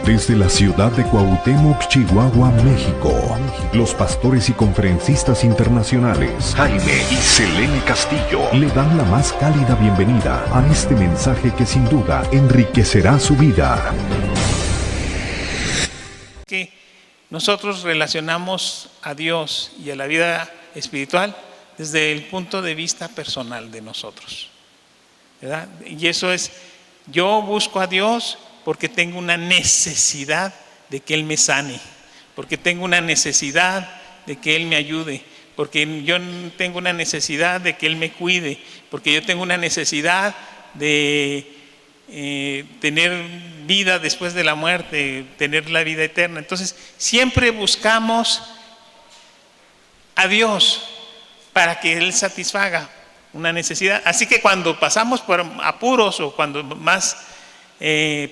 Desde la ciudad de Cuauhtémoc, Chihuahua, México, los pastores y conferencistas internacionales Jaime y Selene Castillo le dan la más cálida bienvenida a este mensaje que sin duda enriquecerá su vida. Que nosotros relacionamos a Dios y a la vida espiritual desde el punto de vista personal de nosotros, ¿verdad? Y eso es, yo busco a Dios porque tengo una necesidad de que Él me sane, porque tengo una necesidad de que Él me ayude, porque yo tengo una necesidad de que Él me cuide, porque yo tengo una necesidad de tener vida después de la muerte, tener la vida eterna. Entonces, siempre buscamos a Dios para que Él satisfaga una necesidad. Así que cuando pasamos por apuros o cuando más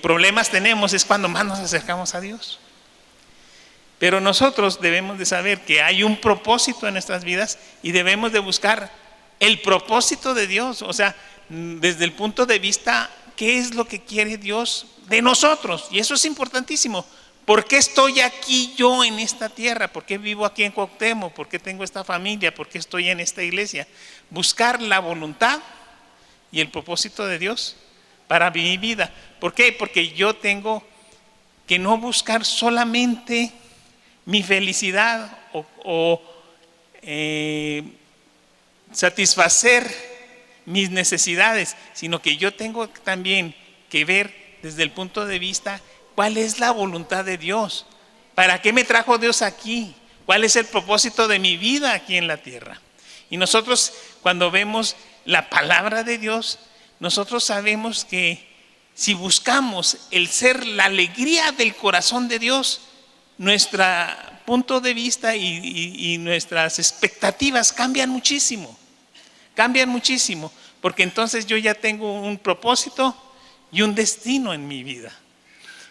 problemas tenemos, es cuando más nos acercamos a Dios. Pero nosotros debemos de saber que hay un propósito en nuestras vidas y debemos de buscar el propósito de Dios, o sea, desde el punto de vista, ¿qué es lo que quiere Dios de nosotros? Y eso es importantísimo. ¿Por qué estoy aquí yo en esta tierra? ¿Por qué vivo aquí en Cuauhtémoc? ¿Por qué tengo esta familia? ¿Por qué estoy en esta iglesia? Buscar la voluntad y el propósito de Dios para mi vida. ¿Por qué? Porque yo tengo que no buscar solamente mi felicidad o satisfacer mis necesidades, sino que yo tengo también que ver desde el punto de vista cuál es la voluntad de Dios. ¿Para qué me trajo Dios aquí? ¿Cuál es el propósito de mi vida aquí en la tierra? Y nosotros, cuando vemos la palabra de Dios, nosotros sabemos que si buscamos el ser la alegría del corazón de Dios, nuestro punto de vista y nuestras expectativas cambian muchísimo, porque entonces yo ya tengo un propósito y un destino en mi vida.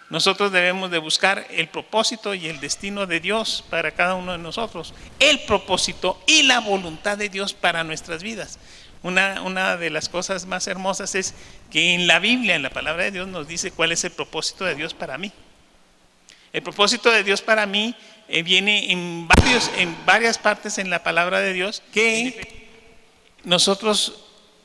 Nosotros debemos de buscar el propósito y el destino de Dios para cada uno de nosotros, el propósito y la voluntad de Dios para nuestras vidas. Una de las cosas más hermosas es que en la Biblia, en la palabra de Dios, nos dice cuál es el propósito de Dios para mí. El propósito de Dios para mí viene en varias partes en la palabra de Dios, que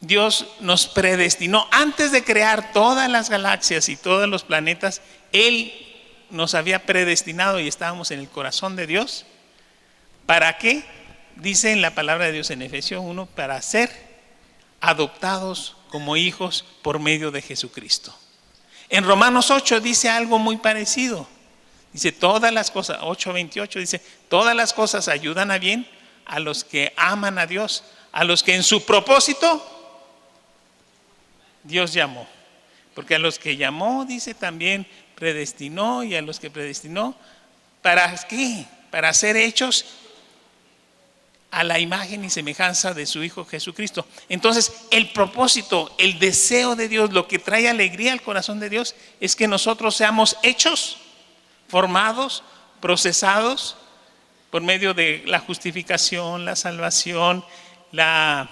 Dios nos predestinó. Antes de crear todas las galaxias y todos los planetas, Él nos había predestinado y estábamos en el corazón de Dios. ¿Para qué? Dice en la palabra de Dios en Efesios 1, para ser adoptados como hijos por medio de Jesucristo. En Romanos 8 dice algo muy parecido. Dice todas las cosas, 8:28 dice, todas las cosas ayudan a bien a los que aman a Dios, a los que en su propósito Dios llamó. Porque a los que llamó, dice también, predestinó, y a los que predestinó, ¿para qué? Para ser hechos a la imagen y semejanza de su Hijo Jesucristo. Entonces, el propósito, el deseo de Dios, lo que trae alegría al corazón de Dios, es que nosotros seamos hechos, formados, procesados, por medio de la justificación, la salvación, la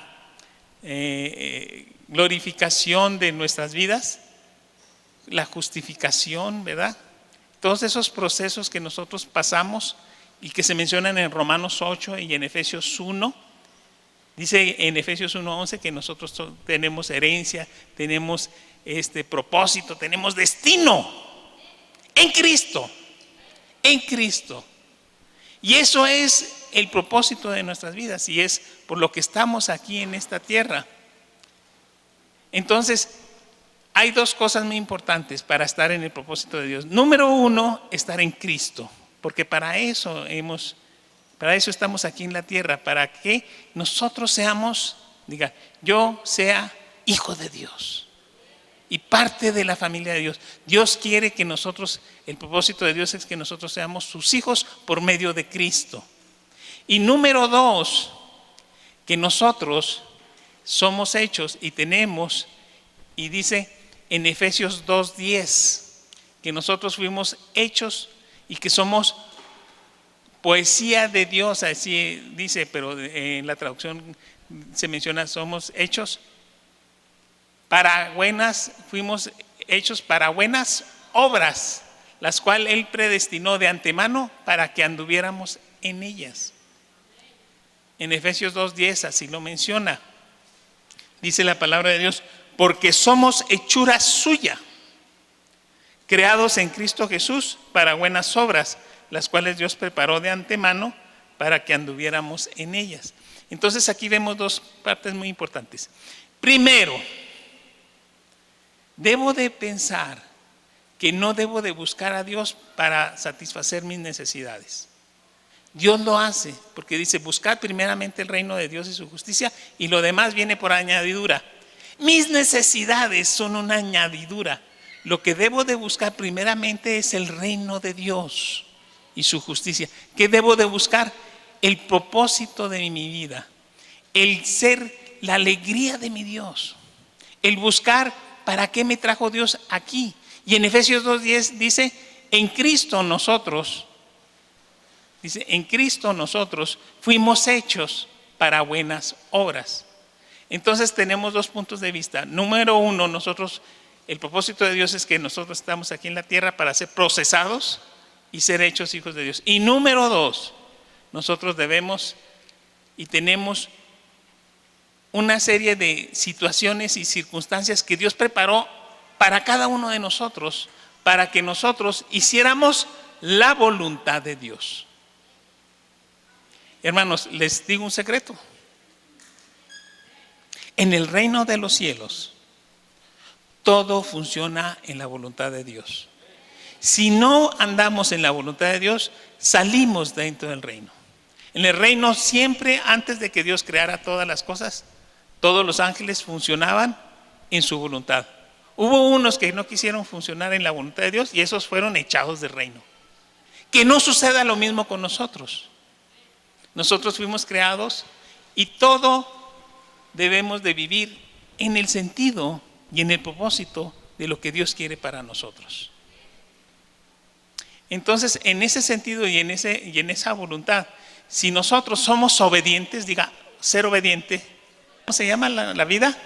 glorificación de nuestras vidas, la justificación, ¿verdad? Todos esos procesos que nosotros pasamos y que se mencionan en Romanos 8 y en Efesios 1. Dice en Efesios 1:11 que nosotros tenemos herencia, tenemos propósito, tenemos destino en Cristo. En Cristo. Y eso es el propósito de nuestras vidas y es por lo que estamos aquí en esta tierra. Entonces, hay dos cosas muy importantes para estar en el propósito de Dios. Número uno, estar en Cristo, porque para eso estamos aquí en la tierra, para que nosotros seamos, yo sea hijo de Dios y parte de la familia de Dios. Dios quiere que nosotros, el propósito de Dios es que nosotros seamos sus hijos por medio de Cristo. Y número dos, que nosotros somos hechos y tenemos, y dice en Efesios 2:10, que nosotros fuimos hechos y que somos poesía de Dios, así dice, pero en la traducción se menciona, somos hechos fuimos hechos para buenas obras, las cuales Él predestinó de antemano para que anduviéramos en ellas. En Efesios 2:10 así lo menciona. Dice la palabra de Dios, porque somos hechura suya, creados en Cristo Jesús para buenas obras, las cuales Dios preparó de antemano para que anduviéramos en ellas. Entonces aquí vemos dos partes muy importantes. Primero, debo de pensar que no debo de buscar a Dios para satisfacer mis necesidades. Dios lo hace porque dice, buscad primeramente el reino de Dios y su justicia y lo demás viene por añadidura. Mis necesidades son una añadidura. Lo que debo de buscar primeramente es el reino de Dios y su justicia. ¿Qué debo de buscar? El propósito de mi vida, el ser la alegría de mi Dios, el buscar para qué me trajo Dios aquí. Y en Efesios 2:10 dice, en Cristo nosotros fuimos hechos para buenas obras. Entonces tenemos dos puntos de vista. Número uno, el propósito de Dios es que nosotros estamos aquí en la tierra para ser procesados y ser hechos hijos de Dios. Y número dos, nosotros debemos y tenemos una serie de situaciones y circunstancias que Dios preparó para cada uno de nosotros, para que nosotros hiciéramos la voluntad de Dios. Hermanos, les digo un secreto. En el reino de los cielos, todo funciona en la voluntad de Dios. Si no andamos en la voluntad de Dios, salimos dentro del reino. En el reino siempre, antes de que Dios creara todas las cosas, todos los ángeles funcionaban en su voluntad. Hubo unos que no quisieron funcionar en la voluntad de Dios y esos fueron echados del reino. Que no suceda lo mismo con nosotros. Nosotros fuimos creados y todo debemos de vivir en el sentido y en el propósito de lo que Dios quiere para nosotros. Entonces, en ese sentido y en esa voluntad, si nosotros somos obedientes, diga, ser obediente, ¿cómo se llama la vida?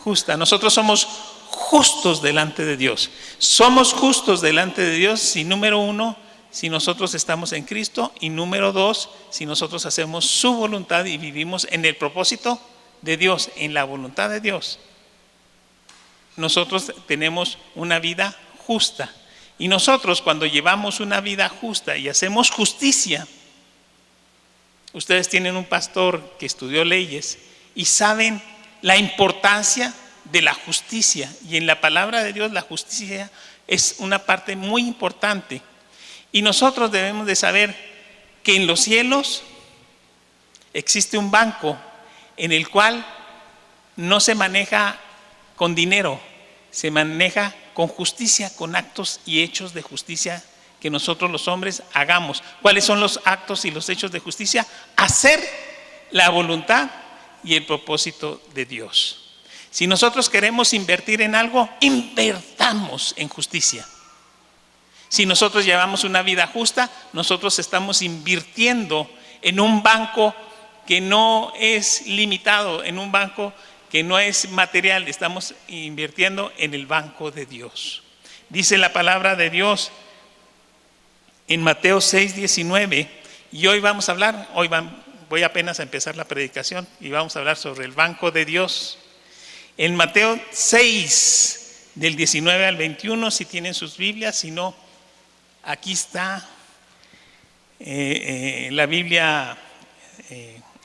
Justa. Nosotros somos justos delante de Dios. Somos justos delante de Dios si número uno, si nosotros estamos en Cristo, y número dos, si nosotros hacemos su voluntad y vivimos en el propósito de Dios, en la voluntad de Dios. Nosotros tenemos una vida justa. Y nosotros cuando llevamos una vida justa y hacemos justicia, ustedes tienen un pastor que estudió leyes y saben la importancia de la justicia. Y en la palabra de Dios la justicia es una parte muy importante. Y nosotros debemos de saber que en los cielos existe un banco en el cual no se maneja con dinero, se maneja con justicia, con actos y hechos de justicia que nosotros los hombres hagamos. ¿Cuáles son los actos y los hechos de justicia? Hacer la voluntad y el propósito de Dios. Si nosotros queremos invertir en algo, invertamos en justicia. Si nosotros llevamos una vida justa, nosotros estamos invirtiendo en un banco que no es limitado, en un banco que no es material, estamos invirtiendo en el banco de Dios. Dice la palabra de Dios en Mateo 6:19, y hoy vamos a hablar, voy apenas a empezar la predicación y vamos a hablar sobre el banco de Dios. En Mateo 6, del 19 al 21, si tienen sus Biblias, si no, aquí está la Biblia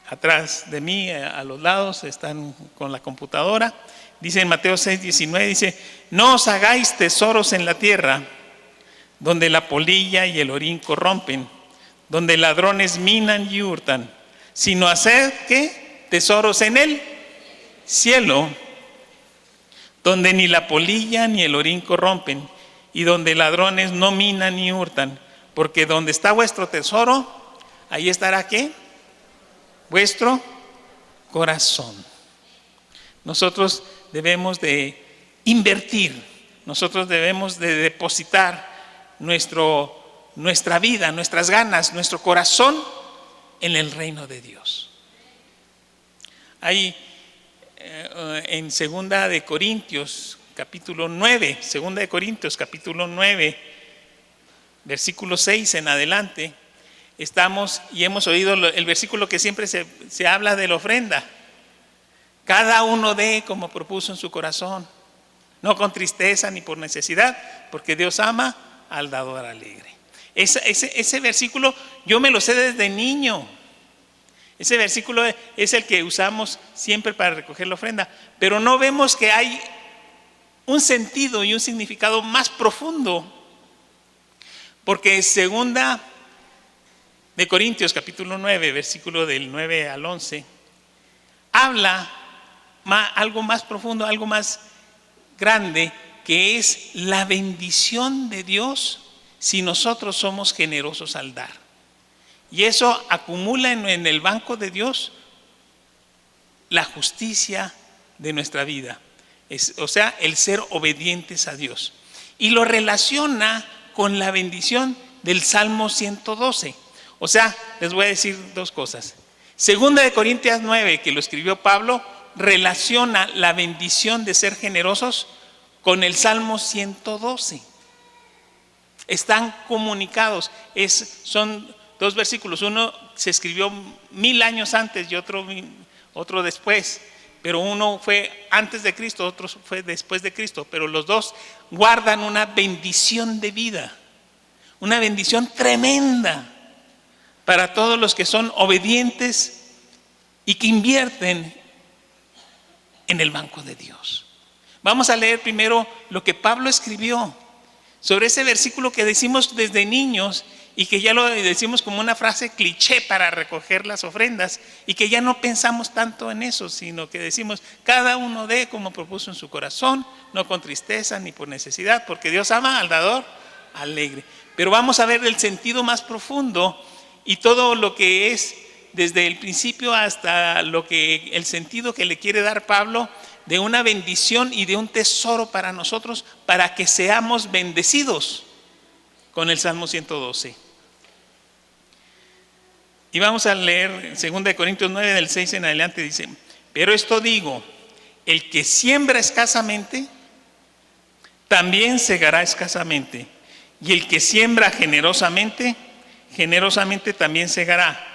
atrás de mí, a los lados, están con la computadora. Dice en Mateo 6:19, dice, no os hagáis tesoros en la tierra, donde la polilla y el orín corrompen, donde ladrones minan y hurtan, sino haced, ¿qué? Tesoros en el cielo, donde ni la polilla ni el orín corrompen, y donde ladrones no minan ni hurtan, porque donde está vuestro tesoro, ahí estará, ¿qué? Vuestro corazón. Nosotros debemos de invertir, nosotros debemos de depositar nuestra vida, nuestras ganas, nuestro corazón en el reino de Dios. Ahí en 2 de Corintios capítulo 9, versículo 6 en adelante, estamos y hemos oído el versículo que siempre se habla de la ofrenda. Cada uno dé como propuso en su corazón, no con tristeza ni por necesidad, porque Dios ama al dador alegre. Ese versículo yo me lo sé desde niño. Ese versículo es el que usamos siempre para recoger la ofrenda, pero no vemos que hay un sentido y un significado más profundo, porque segunda de Corintios capítulo 9, versículo del 9 al 11, habla algo más profundo, algo más grande, que es la bendición de Dios si nosotros somos generosos al dar. Y eso acumula en el banco de Dios la justicia de nuestra vida. O sea, el ser obedientes a Dios. Y lo relaciona con la bendición del Salmo 112. O sea, les voy a decir dos cosas. Segunda de Corintios 9, que lo escribió Pablo, relaciona la bendición de ser generosos con el Salmo 112. Están comunicados. Son dos versículos. Uno se escribió 1000 años antes y otro después. Pero uno fue antes de Cristo, otro fue después de Cristo. Pero los dos guardan una bendición de vida. Una bendición tremenda para todos los que son obedientes y que invierten en el banco de Dios. Vamos a leer primero lo que Pablo escribió sobre ese versículo que decimos desde niños y que ya lo decimos como una frase cliché para recoger las ofrendas y que ya no pensamos tanto en eso, sino que decimos: cada uno dé como propuso en su corazón, no con tristeza ni por necesidad, porque Dios ama al dador alegre. Pero vamos a ver el sentido más profundo y todo lo que es desde el principio hasta el sentido que le quiere dar Pablo de una bendición y de un tesoro para nosotros, para que seamos bendecidos con el Salmo 112. Y vamos a leer 2 Corintios 9 del 6 en adelante, dice: pero esto digo, el que siembra escasamente, también segará escasamente, y el que siembra generosamente, generosamente también segará.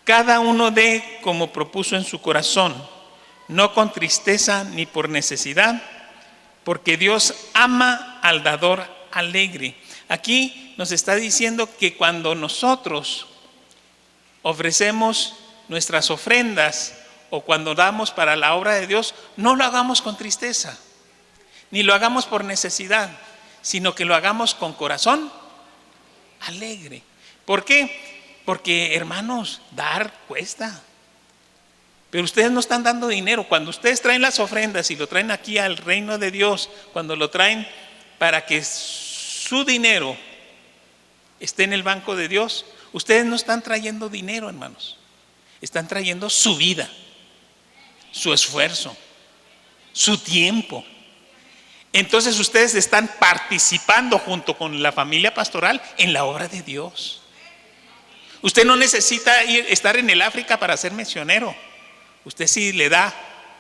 Cada uno dé como propuso en su corazón, no con tristeza ni por necesidad, porque Dios ama al dador alegre. Aquí nos está diciendo que cuando nosotros ofrecemos nuestras ofrendas o cuando damos para la obra de Dios, no lo hagamos con tristeza, ni lo hagamos por necesidad, sino que lo hagamos con corazón alegre. ¿Por qué? Porque, hermanos, dar cuesta. Pero ustedes no están dando dinero. Cuando ustedes traen las ofrendas y lo traen aquí al reino de Dios, cuando lo traen para que su dinero esté en el banco de Dios, ustedes no están trayendo dinero, hermanos. Están trayendo su vida, su esfuerzo, su tiempo. Entonces ustedes están participando junto con la familia pastoral en la obra de Dios. Usted no necesita estar en el África para ser misionero. Usted, si le da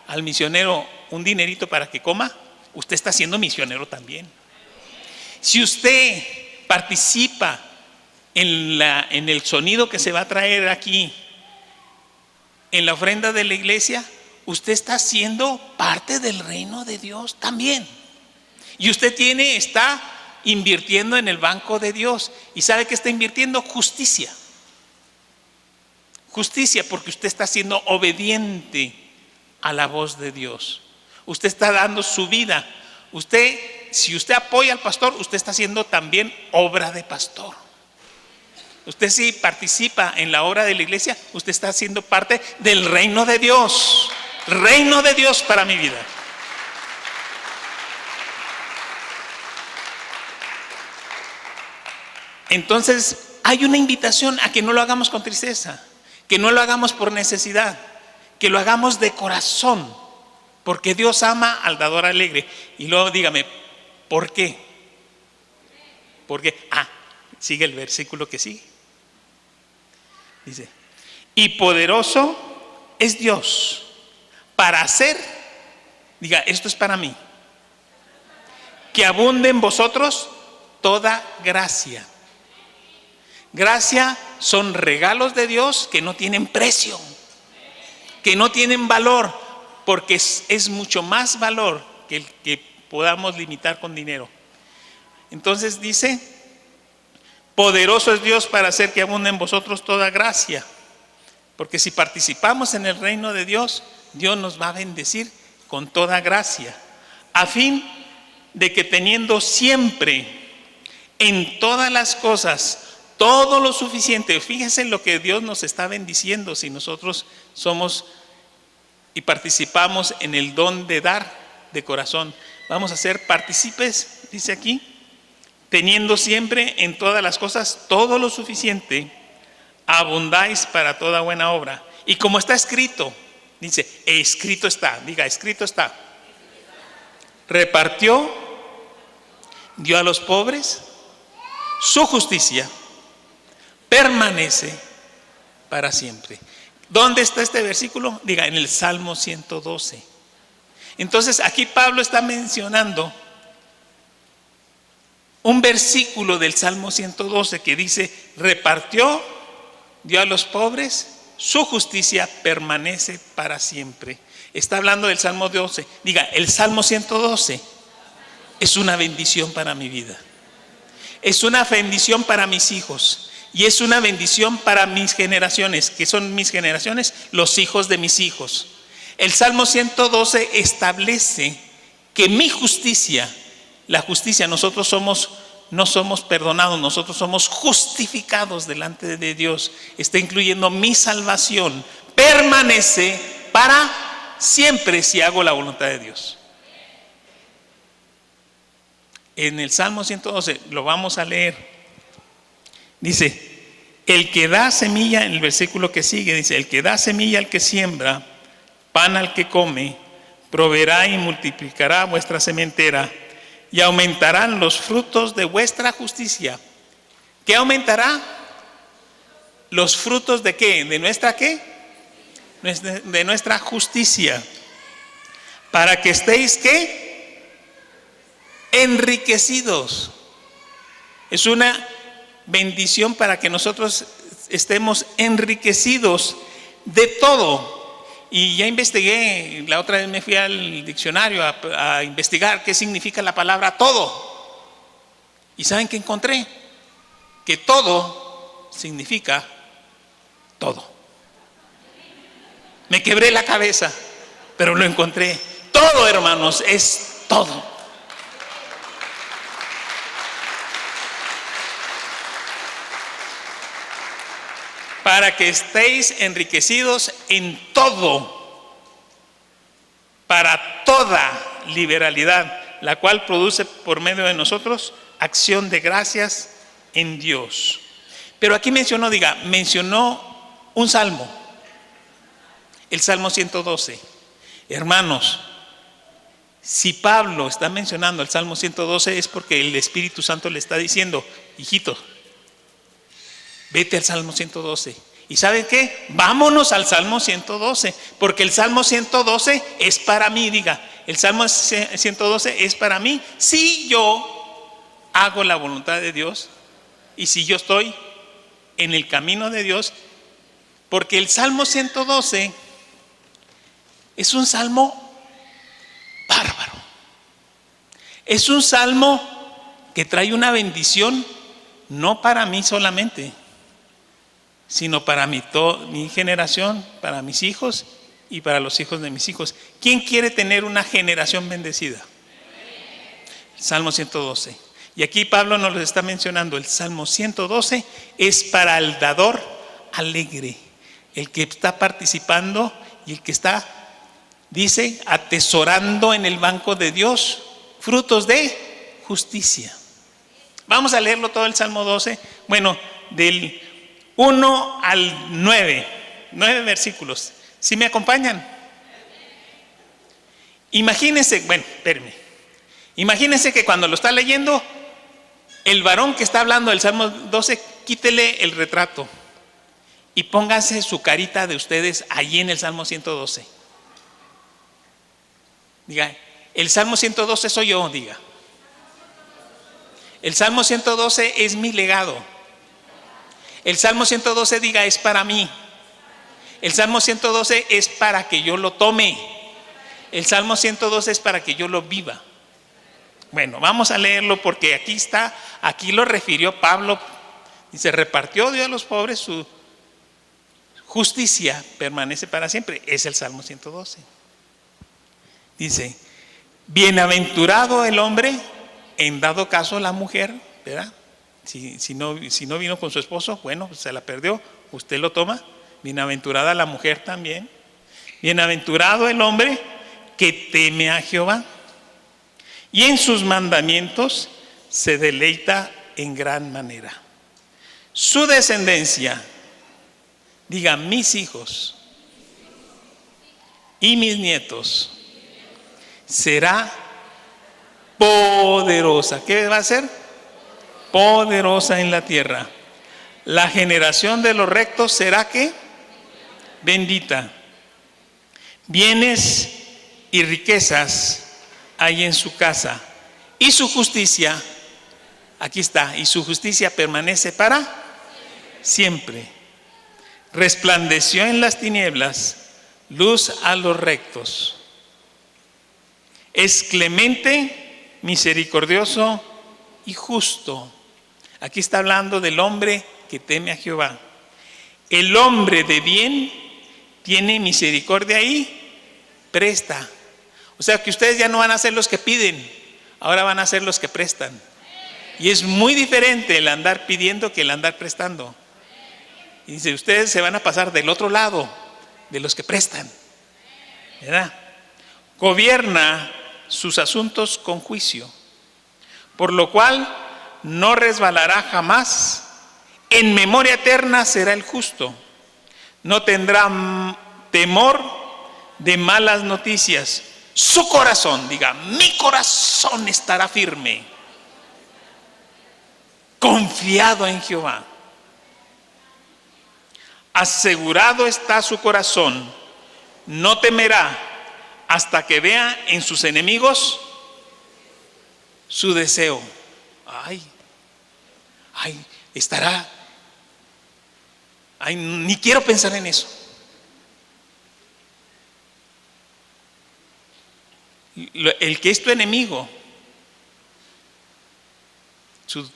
al misionero un dinerito para que coma, usted está siendo misionero también. Si usted participa en el sonido que se va a traer aquí, en la ofrenda de la iglesia, usted está siendo parte del reino de Dios también. Y usted está invirtiendo en el banco de Dios. ¿Y sabe qué está invirtiendo? Justicia. Justicia, porque usted está siendo obediente a la voz de Dios. Usted está dando su vida. Si usted apoya al pastor, usted está haciendo también obra de pastor. Usted, si participa en la obra de la iglesia, usted está haciendo parte del reino de Dios. Reino de Dios para mi vida. Entonces, hay una invitación a que no lo hagamos con tristeza, que no lo hagamos por necesidad, que lo hagamos de corazón, porque Dios ama al dador alegre. Y luego dígame, ¿por qué? ¿Por qué? Sigue el versículo que sigue. Dice: y poderoso es Dios para hacer, diga, esto es para mí, que abunde en vosotros toda gracia, Gracia son regalos de Dios que no tienen precio, que no tienen valor, porque es mucho más valor que el que podamos limitar con dinero. Entonces dice, poderoso es Dios para hacer que abunde en vosotros toda gracia. Porque si participamos en el reino de Dios, Dios nos va a bendecir con toda gracia, a fin de que teniendo siempre en todas las cosas todo lo suficiente. Fíjense en lo que Dios nos está bendiciendo si nosotros somos y participamos en el don de dar de corazón. Vamos a ser partícipes, dice aquí, teniendo siempre en todas las cosas todo lo suficiente, abundáis para toda buena obra. Y como está escrito, dice, escrito está, diga, escrito está. Repartió, dio a los pobres, su justicia permanece para siempre. ¿Dónde está este versículo? Diga, en el Salmo 112. Entonces aquí Pablo está mencionando un versículo del Salmo 112 que dice, repartió, dio a los pobres, su justicia permanece para siempre. Está hablando del Salmo 12. Diga, el Salmo 112 es una bendición para mi vida. Es una bendición para mis hijos. Y es una bendición para mis generaciones. ¿Qué son mis generaciones? Los hijos de mis hijos. El Salmo 112 establece que mi justicia, la justicia, nosotros no somos perdonados, nosotros somos justificados delante de Dios. Está incluyendo mi salvación. Permanece para siempre si hago la voluntad de Dios. En el Salmo 112, lo vamos a leer. Dice, el que da semilla, en el versículo que sigue, dice, el que da semilla al que siembra, pan al que come, proveerá y multiplicará vuestra sementera y aumentarán los frutos de vuestra justicia. ¿Qué aumentará? ¿Los frutos de qué? ¿De nuestra qué? De nuestra justicia. Para que estéis ¿qué? Enriquecidos. Es una bendición para que nosotros estemos enriquecidos de todo. Y ya investigué, la otra vez me fui al diccionario a investigar qué significa la palabra todo. ¿Y saben qué encontré? Que todo significa todo. Me quebré la cabeza, pero lo encontré. Todo, hermanos, es todo. Para que estéis enriquecidos en todo, para toda liberalidad, la cual produce por medio de nosotros acción de gracias en Dios. Pero aquí mencionó un salmo, el Salmo 112. Hermanos, si Pablo está mencionando el Salmo 112 es porque el Espíritu Santo le está diciendo, hijito, vete al Salmo 112. ¿Y saben qué? Vámonos al Salmo 112, porque el Salmo 112 es para mí, diga, el Salmo 112 es para mí si yo hago la voluntad de Dios y si yo estoy en el camino de Dios, porque el Salmo 112 es un salmo bárbaro. Es un salmo que trae una bendición no para mí solamente, sino para mi generación, para mis hijos y para los hijos de mis hijos. ¿Quién quiere tener una generación bendecida? Salmo 112. Y aquí Pablo nos lo está mencionando. El Salmo 112 es para el dador alegre, el que está participando y el que está, dice, atesorando en el banco de Dios frutos de justicia. Vamos a leerlo todo el Salmo 12. Bueno, del 1 al 9 versículos. ¿Sí me acompañan? Imagínense, imagínense que cuando lo está leyendo, el varón que está hablando del Salmo 12, quítele el retrato y pónganse su carita de ustedes allí en el Salmo 112. Diga, el Salmo 112 soy yo, diga. El Salmo 112 es mi legado. El Salmo 112 diga, es para mí. El Salmo 112 es para que yo lo tome. El Salmo 112 es para que yo lo viva. Bueno, vamos a leerlo porque aquí está, aquí lo refirió Pablo. Dice, repartió Dios a los pobres, su justicia permanece para siempre. Es el Salmo 112. Dice, bienaventurado el hombre, en dado caso la mujer, ¿verdad? Si no vino con su esposo, bueno, pues se la perdió, usted lo toma. Bienaventurada la mujer también. Bienaventurado el hombre que teme a Jehová y en sus mandamientos se deleita en gran manera. Su descendencia, diga, mis hijos y mis nietos, será poderosa. ¿Qué va a ser? Poderosa en la tierra. La generación de los rectos será ¿qué? Bendita. Bienes y riquezas hay en su casa. Y su justicia, aquí está, y su justicia permanece para siempre. Resplandeció en las tinieblas, luz a los rectos. Es clemente, misericordioso y justo. Aquí está hablando del hombre que teme a Jehová. El hombre de bien tiene misericordia y presta. O sea que ustedes ya no van a ser los que piden, ahora van a ser los que prestan. Y es muy diferente el andar pidiendo que el andar prestando. Y dice, ustedes se van a pasar del otro lado, de los que prestan, ¿verdad? Gobierna sus asuntos con juicio, por lo cual no resbalará jamás. En memoria eterna será el justo. No tendrá temor de malas noticias. Su corazón, diga, mi corazón estará firme, confiado en Jehová. Asegurado está su corazón, no temerá hasta que vea en sus enemigos su deseo. Ay, estará. Ay, ni quiero pensar en eso. El que es tu enemigo,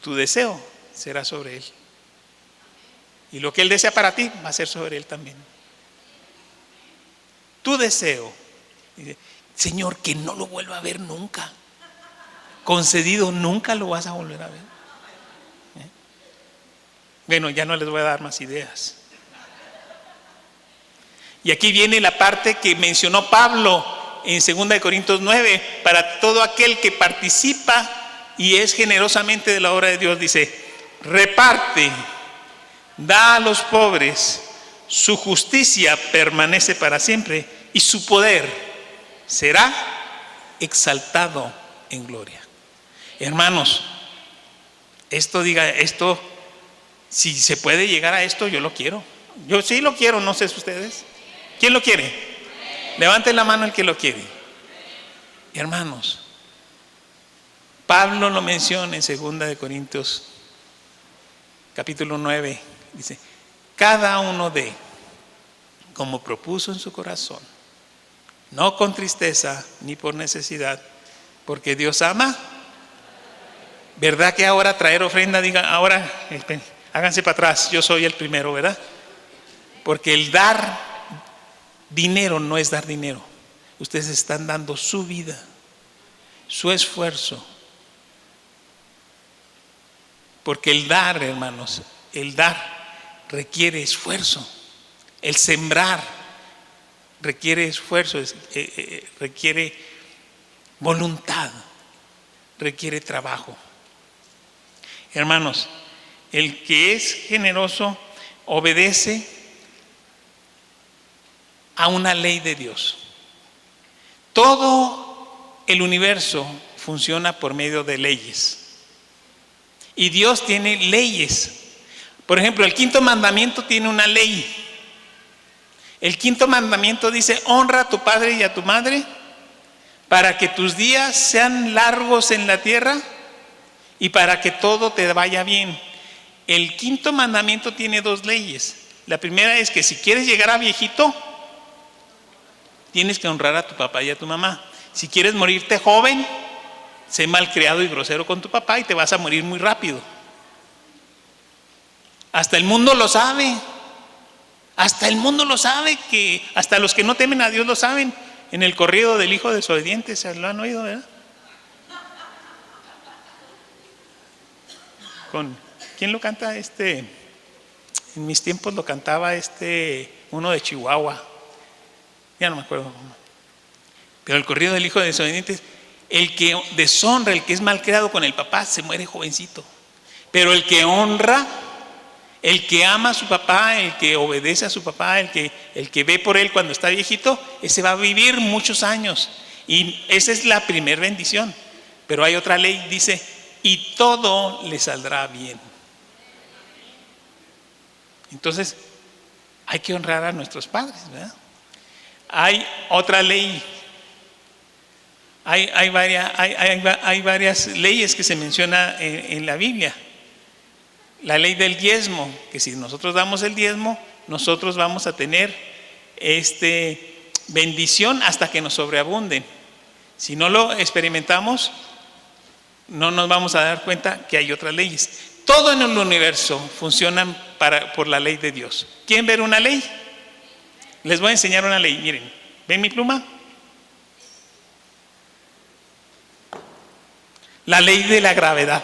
tu deseo será sobre él. Y lo que él desea para ti va a ser sobre él también. Tu deseo, Señor, que no lo vuelva a ver nunca. Concedido, nunca lo vas a volver a ver. Bueno, ya no les voy a dar más ideas. Y aquí viene la parte que mencionó Pablo en 2 Corintios 9, para todo aquel que participa y es generosamente de la obra de Dios. Dice, reparte, da a los pobres, su justicia permanece para siempre y su poder será exaltado en gloria. Hermanos, esto, si se puede llegar a esto, yo lo quiero. Yo sí lo quiero, no sé si ustedes. ¿Quién lo quiere? Levanten la mano el que lo quiere. Hermanos, Pablo lo menciona en 2 Corintios capítulo 9. Dice, cada uno dé como propuso en su corazón, no con tristeza ni por necesidad, porque Dios ama. ¿Verdad que ahora traer ofrenda, diga, ahora háganse para atrás, yo soy el primero, ¿verdad? Porque el dar dinero no es dar dinero. Ustedes están dando su vida, su esfuerzo. Porque el dar, hermanos, el dar requiere esfuerzo. El sembrar requiere esfuerzo, requiere voluntad, requiere trabajo. Hermanos, el que es generoso obedece a una ley de Dios. Todo el universo funciona por medio de leyes. Y Dios tiene leyes. Por ejemplo, el 5.º mandamiento tiene una ley. El 5.º mandamiento dice, honra a tu padre y a tu madre para que tus días sean largos en la tierra y para que todo te vaya bien. El quinto mandamiento tiene 2 leyes. La primera es que si quieres llegar a viejito, tienes que honrar a tu papá y a tu mamá. Si quieres morirte joven, sé malcriado y grosero con tu papá y te vas a morir muy rápido. Hasta el mundo lo sabe. Hasta el mundo lo sabe, que hasta los que no temen a Dios lo saben. En el corrido del hijo desobediente, ¿se lo han oído, verdad? ¿Quién lo canta? En mis tiempos lo cantaba uno de Chihuahua. Ya no me acuerdo. Pero el corrido del hijo desobediente, el que deshonra, el que es malcriado con el papá, se muere jovencito. Pero el que honra, el que ama a su papá, el que obedece a su papá, el que ve por él cuando está viejito, ese va a vivir muchos años. Y esa es la primer bendición. Pero hay otra ley, dice, y todo le saldrá bien. Entonces, hay que honrar a nuestros padres, ¿verdad? Hay otra ley. Hay varias leyes que se mencionan en la Biblia. La ley del diezmo, que si nosotros damos el diezmo, nosotros vamos a tener bendición hasta que nos sobreabunden. Si no lo experimentamos, no nos vamos a dar cuenta que hay otras leyes. Todo en el universo funciona por la ley de Dios. ¿Quieren ver una ley? Les voy a enseñar una ley. Miren, ¿ven mi pluma? La ley de la gravedad.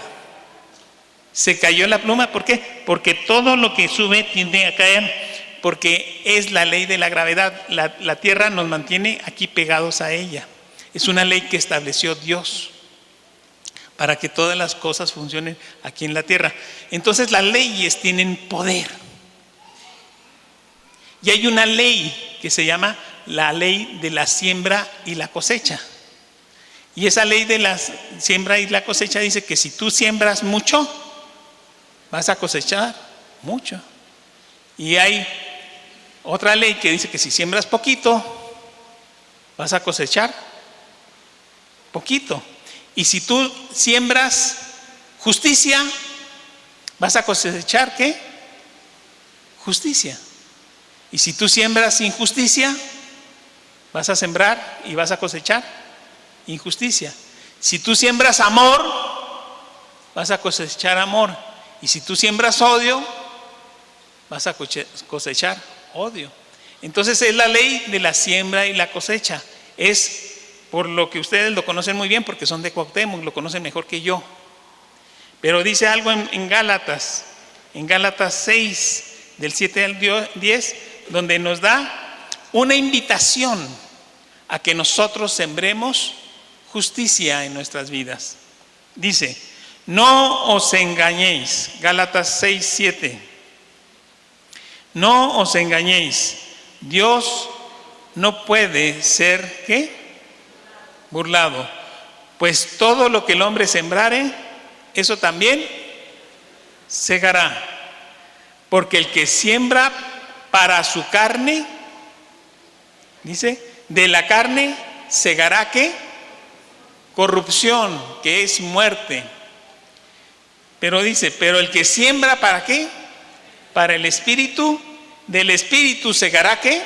Se cayó la pluma, ¿por qué? Porque todo lo que sube tiende a caer, porque es la ley de la gravedad. La tierra nos mantiene aquí pegados a ella. Es una ley que estableció Dios para que todas las cosas funcionen aquí en la tierra. Entonces las leyes tienen poder. Y hay una ley que se llama la ley de la siembra y la cosecha. Y esa ley de la siembra y la cosecha dice que si tú siembras mucho, vas a cosechar mucho. Y hay otra ley que dice que si siembras poquito, vas a cosechar poquito. Y si tú siembras justicia, vas a cosechar ¿qué? Justicia. Y si tú siembras injusticia, vas a sembrar y vas a cosechar injusticia. Si tú siembras amor, vas a cosechar amor. Y si tú siembras odio, vas a cosechar odio. Entonces es la ley de la siembra y la cosecha. Es por lo que ustedes lo conocen muy bien, porque son de Cuauhtémoc, lo conocen mejor que yo. Pero dice algo en Gálatas 6, del 7 al 10, donde nos da una invitación a que nosotros sembremos justicia en nuestras vidas. Dice, no os engañéis, Gálatas 6, 7. No os engañéis, Dios no puede ser, ¿qué? Burlado. Pues todo lo que el hombre sembrare, eso también segará. Porque el que siembra para su carne, dice, de la carne segará, ¿qué? Corrupción, que es muerte. Pero dice, pero el que siembra ¿para qué? Para el Espíritu, del Espíritu segará ¿qué?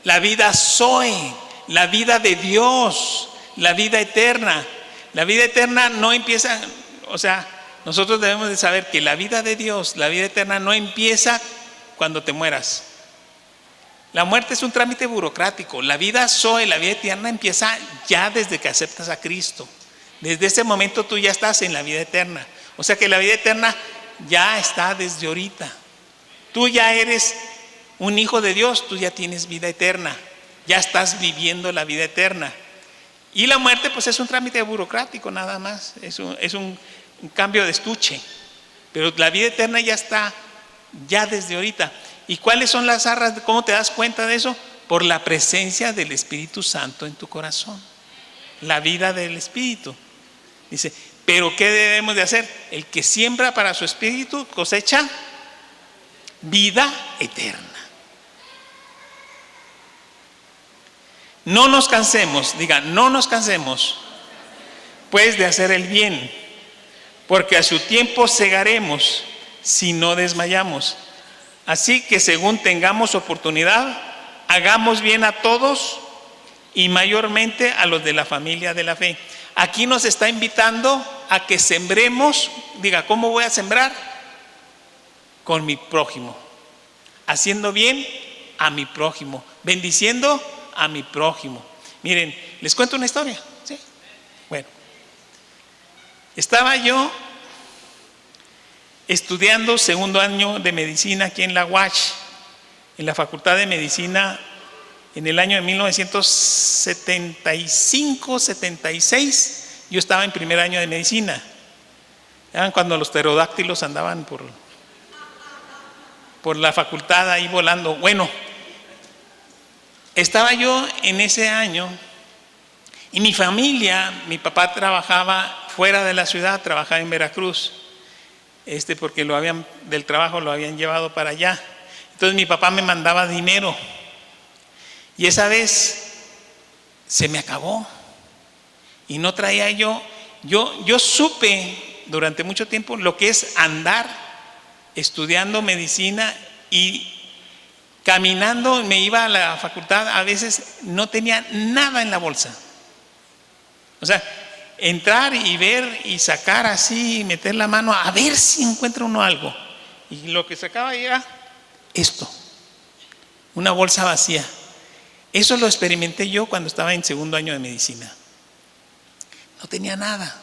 La vida Zoe, la vida de Dios, la vida eterna. La vida eterna no empieza, o sea, nosotros debemos de saber que la vida de Dios, la vida eterna no empieza cuando te mueras. La muerte es un trámite burocrático. La vida Zoe, la vida eterna empieza ya desde que aceptas a Cristo. Desde ese momento tú ya estás en la vida eterna. O sea que la vida eterna ya está desde ahorita. Tú ya eres un hijo de Dios, tú ya tienes vida eterna. Ya estás viviendo la vida eterna. Y la muerte pues es un trámite burocrático nada más. Es un cambio de estuche. Pero la vida eterna ya está ya desde ahorita. ¿Y cuáles son las arras? ¿Cómo te das cuenta de eso? Por la presencia del Espíritu Santo en tu corazón. La vida del Espíritu. Dice, pero ¿qué debemos de hacer? El que siembra para su Espíritu cosecha vida eterna. No nos cansemos, diga, no nos cansemos, pues de hacer el bien, porque a su tiempo segaremos si no desmayamos. Así que según tengamos oportunidad, hagamos bien a todos y mayormente a los de la familia de la fe. Aquí nos está invitando a que sembremos. Diga, ¿cómo voy a sembrar? Con mi prójimo, haciendo bien a mi prójimo, bendiciendo a mi prójimo. Miren, les cuento una historia, ¿sí? Bueno, estaba yo estudiando segundo año de medicina aquí en la UACH, en la Facultad de Medicina, en el año de 1975-76. Yo estaba en primer año de medicina. Eran cuando los pterodáctilos andaban por la facultad ahí volando. Bueno, estaba yo en ese año y mi familia, mi papá trabajaba fuera de la ciudad, trabajaba en Veracruz, porque del trabajo lo habían llevado para allá. Entonces mi papá me mandaba dinero y esa vez se me acabó y no traía yo supe durante mucho tiempo lo que es andar estudiando medicina y caminando. Me iba a la facultad, a veces no tenía nada en la bolsa. O sea, entrar y ver y sacar así, y meter la mano a ver si encuentra uno algo. Y lo que sacaba era esto, una bolsa vacía. Eso lo experimenté yo cuando estaba en segundo año de medicina. No tenía nada.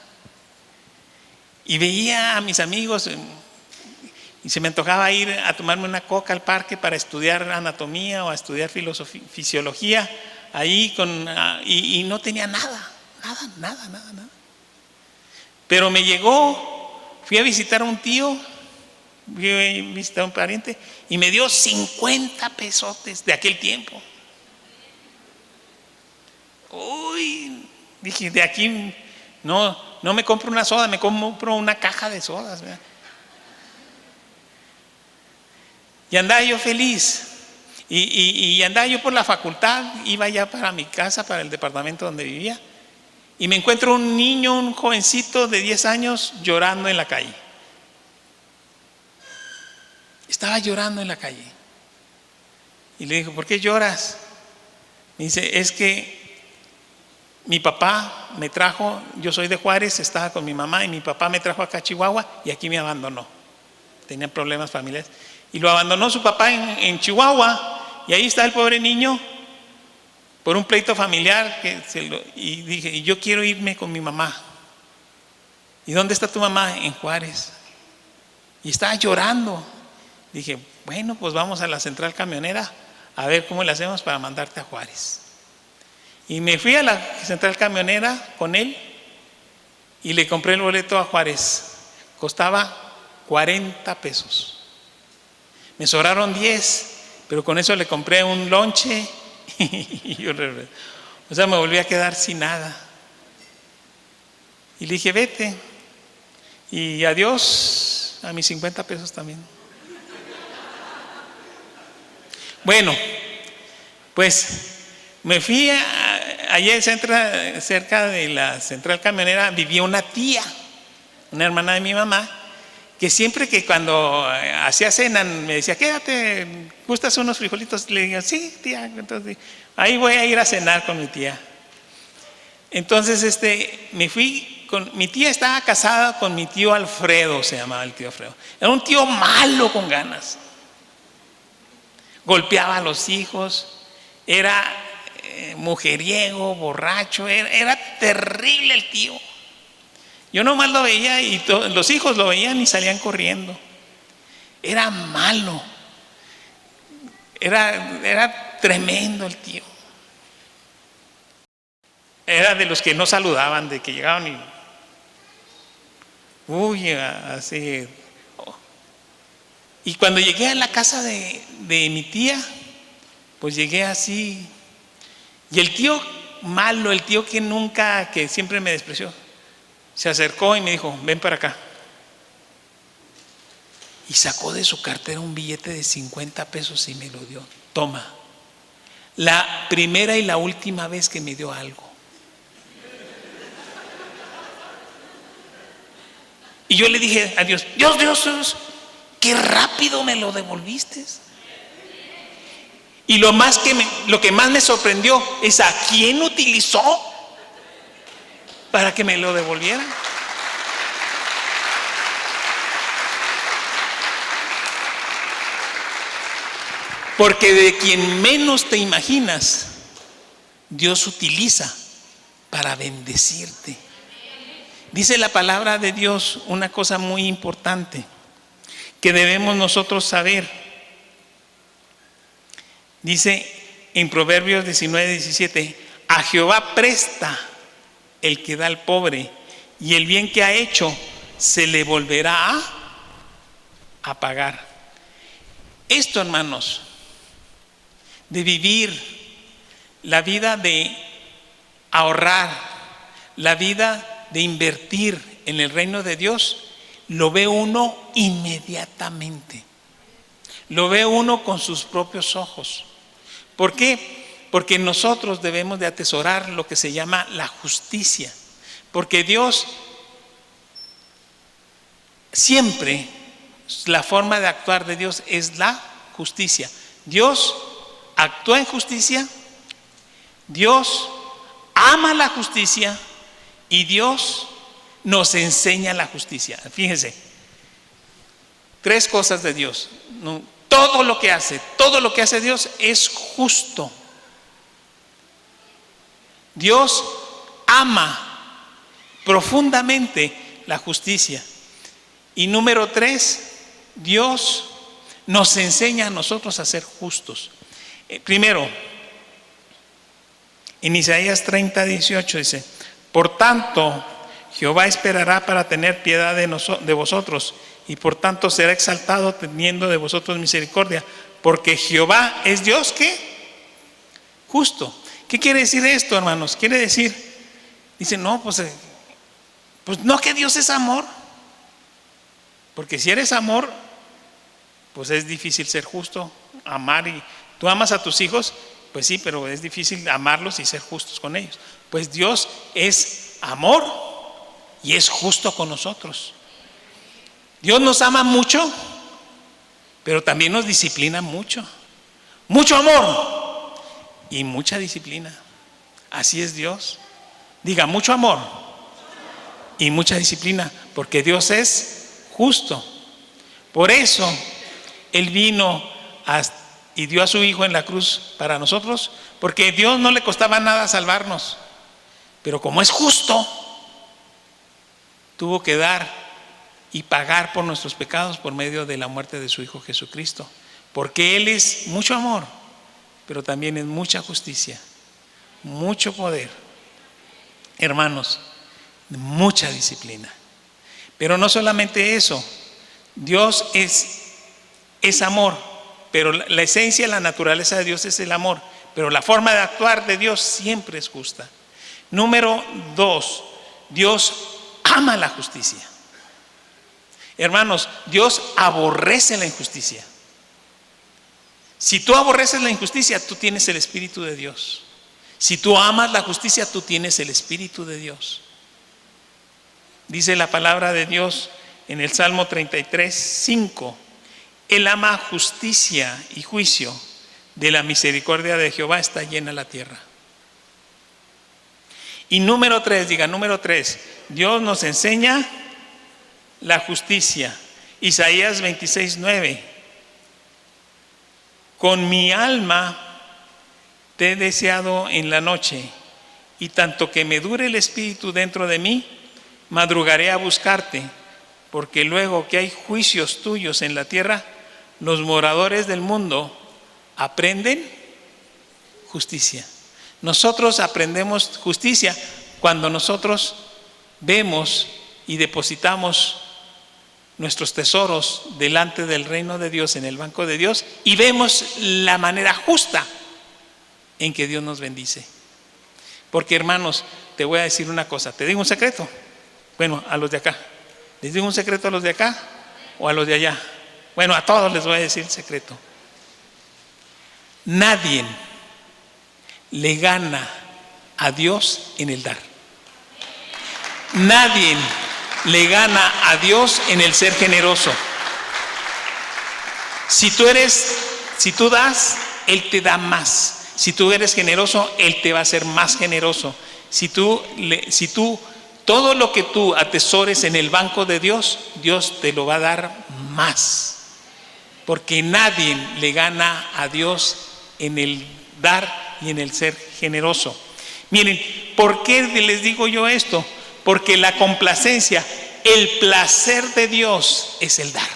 Y veía a mis amigos y se me antojaba ir a tomarme una coca al parque para estudiar anatomía o a estudiar fisiología ahí y no tenía nada. Pero me llegó, fui a visitar a un tío, fui a visitar a un pariente y me dio 50 pesotes de aquel tiempo. Uy, dije, de aquí no me compro una soda, me compro una caja de sodas, ¿verdad? Y andaba yo feliz. Y andaba yo por la facultad, iba ya para mi casa, para el departamento donde vivía. Y me encuentro un niño, un jovencito de 10 años llorando en la calle. Estaba llorando en la calle. Y le digo, ¿por qué lloras? Me dice, es que mi papá me trajo, yo soy de Juárez, estaba con mi mamá y mi papá me trajo acá a Chihuahua y aquí me abandonó. Tenía problemas familiares. Y lo abandonó su papá en Chihuahua y ahí está el pobre niño por un pleito familiar y dije, y yo quiero irme con mi mamá. ¿Y dónde está tu mamá? En Juárez. Y estaba llorando. Dije, bueno, pues vamos a la central camionera a ver cómo le hacemos para mandarte a Juárez. Y me fui a la central camionera con él y le compré el boleto a Juárez. Costaba 40 pesos. Me sobraron 10, pero con eso le compré un lonche. O sea, me volví a quedar sin nada. Y le dije, vete. Y adiós a mis 50 pesos también. Bueno, pues me fui allá cerca de la central camionera, vivía una tía, una hermana de mi mamá, que siempre que cuando hacía cena me decía, quédate, ¿gustas unos frijolitos? Le digo, sí, tía. Entonces, ahí voy a ir a cenar con mi tía. Entonces me fui mi tía estaba casada con mi tío Alfredo, se llamaba el tío Alfredo. Era un tío malo con ganas. Golpeaba a los hijos, era mujeriego, borracho, era terrible el tío. Yo nomás lo veía y los hijos lo veían y salían corriendo. Era malo. Era tremendo el tío. Era de los que no saludaban, de que llegaban y así. Y cuando llegué a la casa de mi tía, pues llegué así. Y el tío malo, el tío que siempre me despreció, se acercó y me dijo, ven para acá. Y sacó de su cartera un billete de 50 pesos y me lo dio. Toma, la primera y la última vez que me dio algo. Y yo le dije a Dios, Dios, qué rápido me lo devolviste. Y lo que más me sorprendió es a quién utilizó para que me lo devolviera. Porque de quien menos te imaginas, Dios utiliza para bendecirte. Dice la palabra de Dios una cosa muy importante que debemos nosotros saber. Dice en Proverbios 19:17, a Jehová presta el que da al pobre, y el bien que ha hecho se le volverá a pagar. Esto, hermanos, de vivir la vida de ahorrar, la vida de invertir en el reino de Dios, lo ve uno inmediatamente. Lo ve uno con sus propios ojos. ¿Por qué? Porque nosotros debemos de atesorar lo que se llama la justicia. Porque Dios siempre, la forma de actuar de Dios es la justicia. Dios actúa en justicia, Dios ama la justicia y Dios nos enseña la justicia. Fíjense, 3 cosas de Dios. Todo lo que hace Dios es justo. Dios ama profundamente la justicia. Y número 3, Dios nos enseña a nosotros a ser justos. Primero, en Isaías 30:18 dice, por tanto, Jehová esperará para tener piedad de vosotros, y por tanto será exaltado teniendo de vosotros misericordia, porque Jehová es Dios, ¿qué? Justo. ¿Qué quiere decir esto, hermanos? Quiere decir, dice, no, pues no, que Dios es amor, porque si eres amor, pues es difícil ser justo, amar. Y tú amas a tus hijos, pues sí, pero es difícil amarlos y ser justos con ellos. Pues Dios es amor y es justo con nosotros. Dios nos ama mucho, pero también nos disciplina mucho. Mucho amor y mucha disciplina. Así es Dios. Diga, mucho amor y mucha disciplina, porque Dios es justo. Por eso Él vino y dio a su Hijo en la cruz para nosotros, porque a Dios no le costaba nada salvarnos, pero como es justo, tuvo que dar y pagar por nuestros pecados por medio de la muerte de su Hijo Jesucristo, porque Él es mucho amor, pero también es mucha justicia, mucho poder, hermanos, mucha disciplina. Pero no solamente eso, Dios es amor, pero la esencia, la naturaleza de Dios es el amor, pero la forma de actuar de Dios siempre es justa. Número 2, Dios ama la justicia. Hermanos, Dios aborrece la injusticia. Si tú aborreces la injusticia, tú tienes el Espíritu de Dios. Si tú amas la justicia, tú tienes el Espíritu de Dios. Dice la palabra de Dios en el Salmo 33:5. Él ama justicia y juicio. De la misericordia de Jehová está llena la tierra. Y número 3, diga, número 3, Dios nos enseña la justicia. Isaías 26:9. Con mi alma te he deseado en la noche, y tanto que me dure el espíritu dentro de mí, madrugaré a buscarte, porque luego que hay juicios tuyos en la tierra, los moradores del mundo aprenden justicia. Nosotros aprendemos justicia cuando nosotros vemos y depositamos nuestros tesoros delante del reino de Dios, en el banco de Dios, y vemos la manera justa en que Dios nos bendice. Porque, hermanos, te voy a decir una cosa, ¿te digo un secreto? Bueno, a los de acá. ¿Les digo un secreto a los de acá o a los de allá? Bueno, a todos les voy a decir el secreto. Nadie le gana a Dios en el dar. Nadie le gana a Dios en el ser generoso. Si tú das, Él te da más. Si tú eres generoso, Él te va a ser más generoso. Si tú, todo lo que tú atesores en el banco de Dios, Dios te lo va a dar más. Porque nadie le gana a Dios en el dar y en el ser generoso. Miren, ¿por qué les digo yo esto? Porque la complacencia, el placer de Dios es el dar.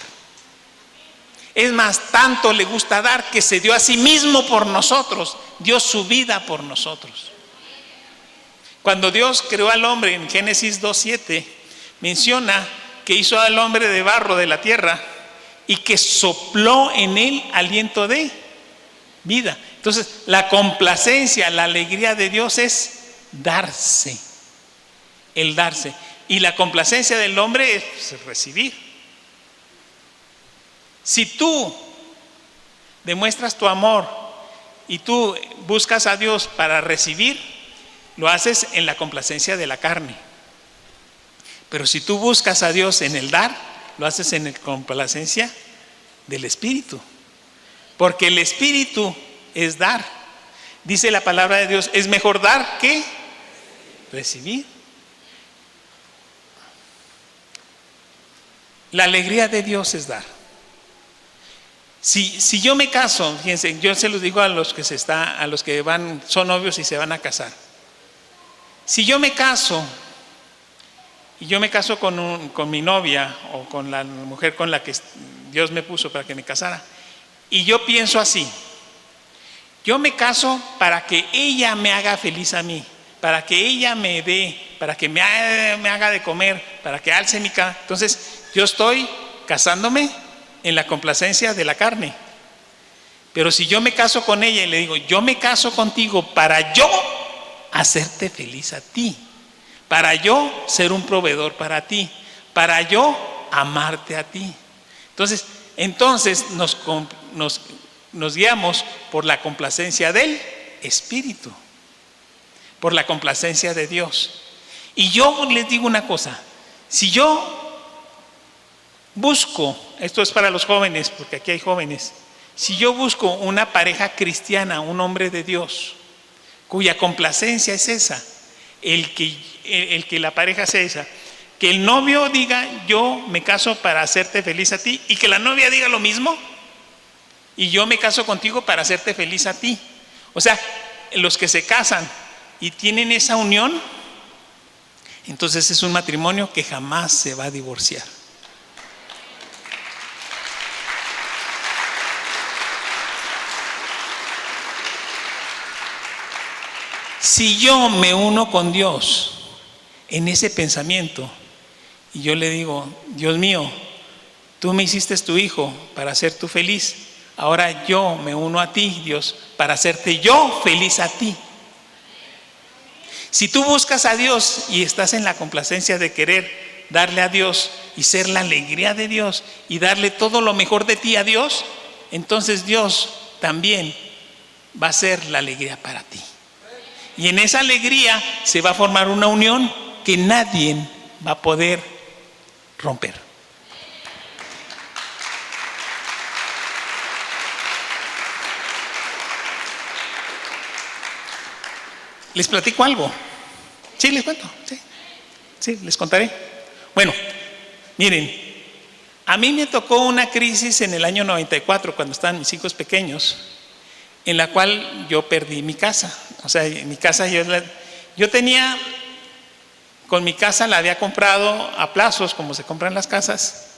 Es más, tanto le gusta dar que se dio a sí mismo por nosotros, dio su vida por nosotros. Cuando Dios creó al hombre en Génesis 2:7, menciona que hizo al hombre de barro de la tierra y que sopló en él aliento de vida. Entonces, la complacencia, la alegría de Dios es darse, el darse. Y la complacencia del hombre es recibir. Si tú demuestras tu amor y tú buscas a Dios para recibir, lo haces en la complacencia de la carne. Pero si tú buscas a Dios en el dar, lo haces en la complacencia del Espíritu. Porque el Espíritu es dar. Dice la palabra de Dios, es mejor dar que recibir. La alegría de Dios es dar. Si yo me caso, fíjense, yo se los digo a los que son novios y se van a casar. Si yo me caso, y yo me caso con mi novia o con la mujer con la que Dios me puso para que me casara, y yo pienso así, yo me caso para que ella me haga feliz a mí, para que ella me dé, para que me haga de comer, para que alce mi cama. Entonces, yo estoy casándome en la complacencia de la carne. Pero si yo me caso con ella y le digo, yo me caso contigo para yo hacerte feliz a ti, para yo ser un proveedor para ti, para yo amarte a ti. Entonces nos guiamos por la complacencia del Espíritu, por la complacencia de Dios. Y yo les digo una cosa, si yo busco, esto es para los jóvenes, porque aquí hay jóvenes, si yo busco una pareja cristiana, un hombre de Dios, cuya complacencia es esa, el que la pareja sea esa, que el novio diga, yo me caso para hacerte feliz a ti, y que la novia diga lo mismo, y yo me caso contigo para hacerte feliz a ti. O sea, los que se casan y tienen esa unión, entonces es un matrimonio que jamás se va a divorciar. Si yo me uno con Dios en ese pensamiento y yo le digo, Dios mío, tú me hiciste tu hijo para hacer tú feliz, ahora yo me uno a ti, Dios, para hacerte yo feliz a ti. Si tú buscas a Dios y estás en la complacencia de querer darle a Dios y ser la alegría de Dios y darle todo lo mejor de ti a Dios, entonces Dios también va a ser la alegría para ti. Y en esa alegría se va a formar una unión que nadie va a poder romper. ¿Les platico algo? Sí, les cuento. Sí, les contaré. Bueno, miren, a mí me tocó una crisis en el año 94, cuando estaban mis hijos pequeños, en la cual yo perdí mi casa. O sea, mi casa yo tenía, con mi casa la había comprado a plazos, como se compran las casas,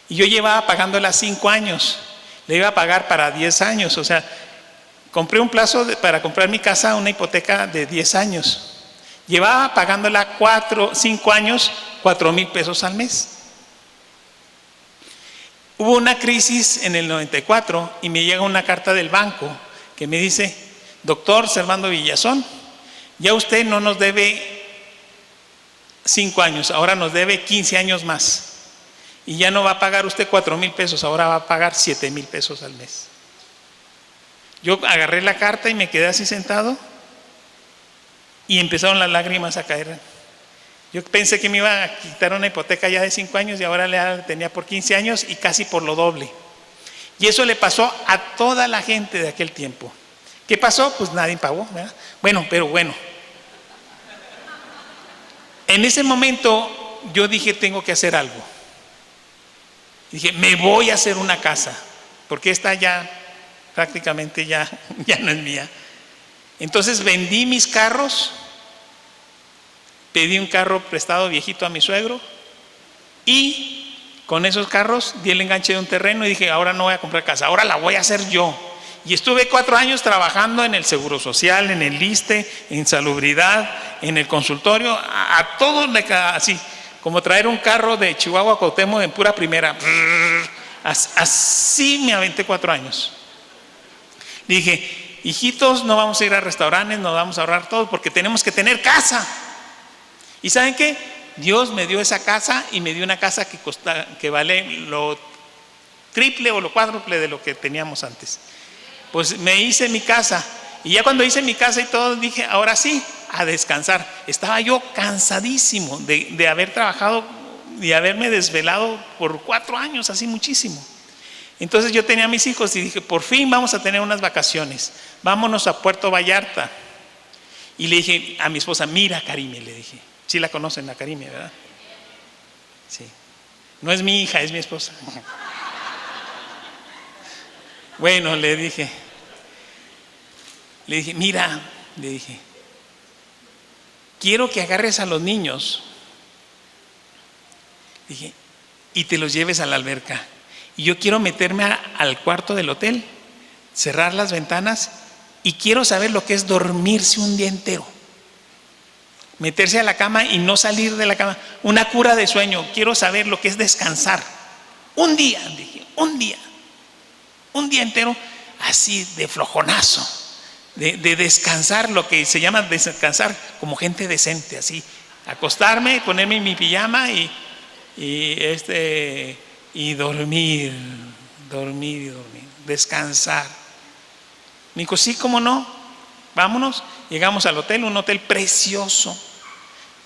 y yo llevaba pagándola 5 años, le iba a pagar para 10 años, o sea, compré un plazo para comprar mi casa, una hipoteca de 10 años, llevaba pagándola 5 años, 4,000 pesos al mes. Hubo una crisis en el 94 y me llega una carta del banco que me dice, doctor Servando Villazón, ya usted no nos debe 5 años, ahora nos debe 15 años más. Y ya no va a pagar usted 4,000 pesos, ahora va a pagar 7,000 pesos al mes. Yo agarré la carta y me quedé así sentado y empezaron las lágrimas a caer. Yo pensé que me iba a quitar una hipoteca ya de 5 años y ahora la tenía por 15 años y casi por lo doble. Y eso le pasó a toda la gente de aquel tiempo. ¿Qué pasó? Pues nadie pagó, ¿verdad? Pero bueno. En ese momento yo dije, tengo que hacer algo. Dije, me voy a hacer una casa, porque esta ya prácticamente ya no es mía. Entonces vendí mis carros, pedí un carro prestado viejito a mi suegro y con esos carros di el enganche de un terreno y dije, ahora no voy a comprar casa, ahora la voy a hacer yo. Y estuve 4 años trabajando en el Seguro Social, en el ISSSTE, en salubridad, en el consultorio, a todos así, como traer un carro de Chihuahua a Cuauhtémoc en pura primera. Así me aventé 4 años. Dije, hijitos, no vamos a ir a restaurantes, nos vamos a ahorrar todo porque tenemos que tener casa. ¿Y saben qué? Dios me dio esa casa y me dio una casa que vale lo triple o lo cuádruple de lo que teníamos antes. Pues me hice mi casa y ya cuando hice mi casa y todo dije, ahora sí, a descansar. Estaba yo cansadísimo de haber trabajado y haberme desvelado por 4 años, así muchísimo. Entonces yo tenía a mis hijos y dije, por fin vamos a tener unas vacaciones, vámonos a Puerto Vallarta. Y le dije a mi esposa, mira Karime, le dije, sí la conocen a Karime, ¿verdad? Sí, no es mi hija, es mi esposa. Bueno, le dije, mira, le dije, quiero que agarres a los niños, dije, y te los lleves a la alberca. Y yo quiero meterme al cuarto del hotel, cerrar las ventanas y quiero saber lo que es dormirse un día entero. Meterse a la cama y no salir de la cama. Una cura de sueño. Quiero saber lo que es descansar. Un día, dije, un día entero, así de flojonazo, de descansar, lo que se llama descansar como gente decente, así, acostarme, ponerme mi pijama y dormir, descansar. Me dijo, sí, cómo no, vámonos. Llegamos al hotel, un hotel precioso.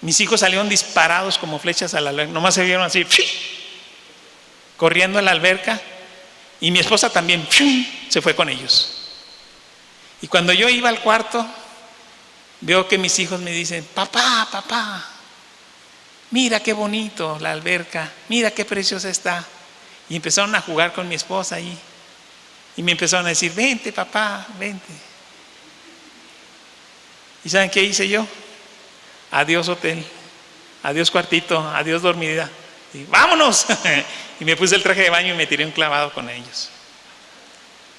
Mis hijos salieron disparados como flechas a la alberca, nomás se vieron así, corriendo a la alberca. Y mi esposa también se fue con ellos. Y cuando yo iba al cuarto, veo que mis hijos me dicen, papá, mira qué bonito la alberca, mira qué preciosa está. Y empezaron a jugar con mi esposa ahí. Y me empezaron a decir, vente papá, vente. ¿Y saben qué hice yo? Adiós hotel, adiós cuartito, adiós dormida. Y vámonos. Y me puse el traje de baño y me tiré un clavado con ellos.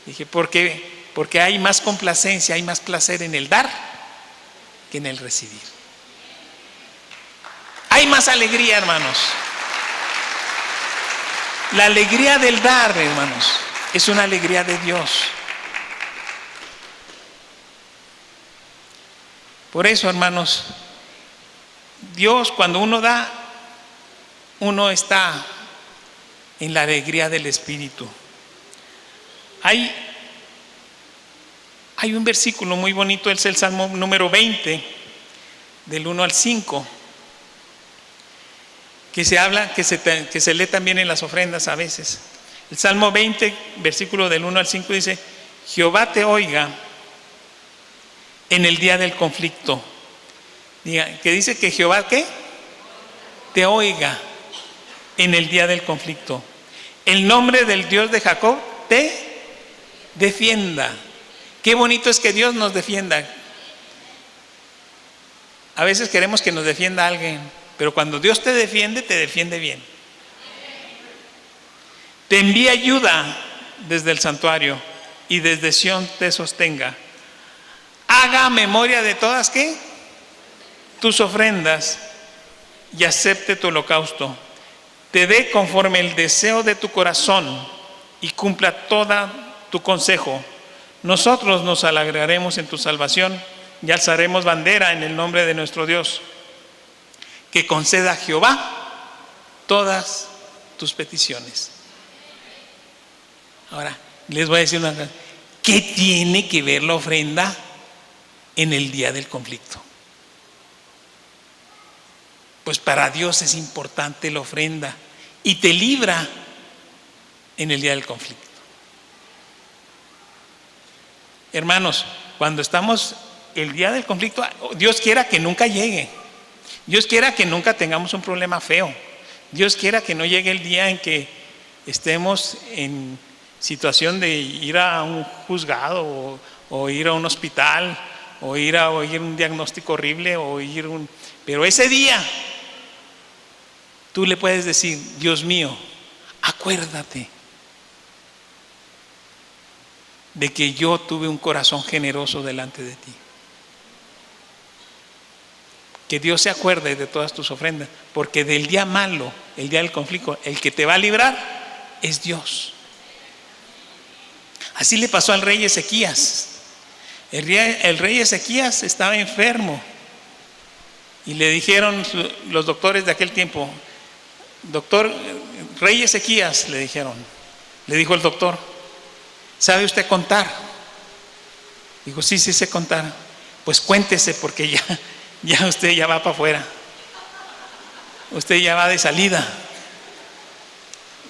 Dije, ¿por qué? Porque hay más complacencia, hay más placer en el dar que en el recibir. Hay más alegría, hermanos. La alegría del dar, hermanos, es una alegría de Dios. Por eso, hermanos, Dios, cuando uno da, uno está en la alegría del Espíritu. Hay un versículo muy bonito, es el Salmo número 20, del 1 al 5, que se habla, que se lee también en las ofrendas a veces. El Salmo 20, versículo del 1 al 5 dice, Jehová te oiga en el día del conflicto. Que dice que Jehová, ¿qué? Te oiga en el día del conflicto. El nombre del Dios de Jacob te defienda. Qué bonito es que Dios nos defienda. A veces queremos que nos defienda alguien, pero cuando Dios te defiende bien. Te envía ayuda desde el santuario y desde Sión te sostenga. Haga memoria de todas, ¿qué? Tus ofrendas y acepte tu holocausto. Te dé conforme el deseo de tu corazón y cumpla todo tu consejo. Nosotros nos alegraremos en tu salvación y alzaremos bandera en el nombre de nuestro Dios. Que conceda a Jehová todas tus peticiones. Ahora, les voy a decir una cosa. ¿Qué tiene que ver la ofrenda en el día del conflicto? Pues para Dios es importante la ofrenda y te libra en el día del conflicto. Hermanos, cuando estamos el día del conflicto, Dios quiera que nunca llegue. Dios quiera que nunca tengamos un problema feo. Dios quiera que no llegue el día en que estemos en situación de ir a un juzgado o ir a un hospital o ir a oír un diagnóstico horrible pero ese día tú le puedes decir: Dios mío, acuérdate de que yo tuve un corazón generoso delante de ti. Que Dios se acuerde de todas tus ofrendas, porque del día malo, el día del conflicto, el que te va a librar es Dios. Así le pasó al rey Ezequías. El rey Ezequías estaba enfermo y le dijeron los doctores de aquel tiempo: doctor, rey Ezequías, le dijo el doctor, ¿sabe usted contar? Dijo: sí sé contar. Pues cuéntese, porque ya usted ya va para afuera, usted ya va de salida.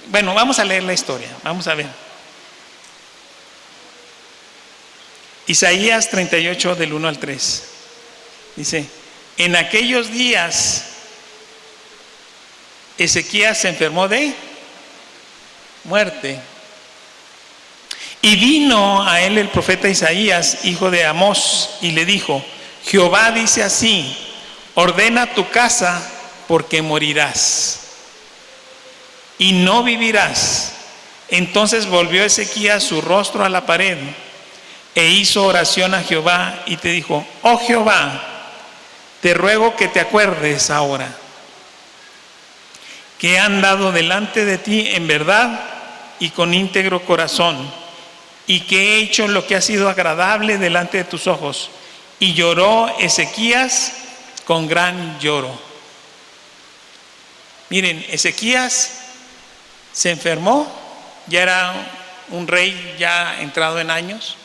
Bueno, vamos a leer la historia, vamos a ver. Isaías 38 del 1 al 3 dice: en aquellos días Ezequías se enfermó de muerte, y vino a él el profeta Isaías, hijo de Amós, y le dijo: Jehová dice así: ordena tu casa, porque morirás y no vivirás. Entonces volvió Ezequías su rostro a la pared e hizo oración a Jehová y te dijo: oh Jehová, te ruego que te acuerdes ahora que he andado delante de ti en verdad y con íntegro corazón, y que he hecho lo que ha sido agradable delante de tus ojos. Y lloró Ezequías con gran lloro. Miren, Ezequías se enfermó, ya era un rey ya entrado en años,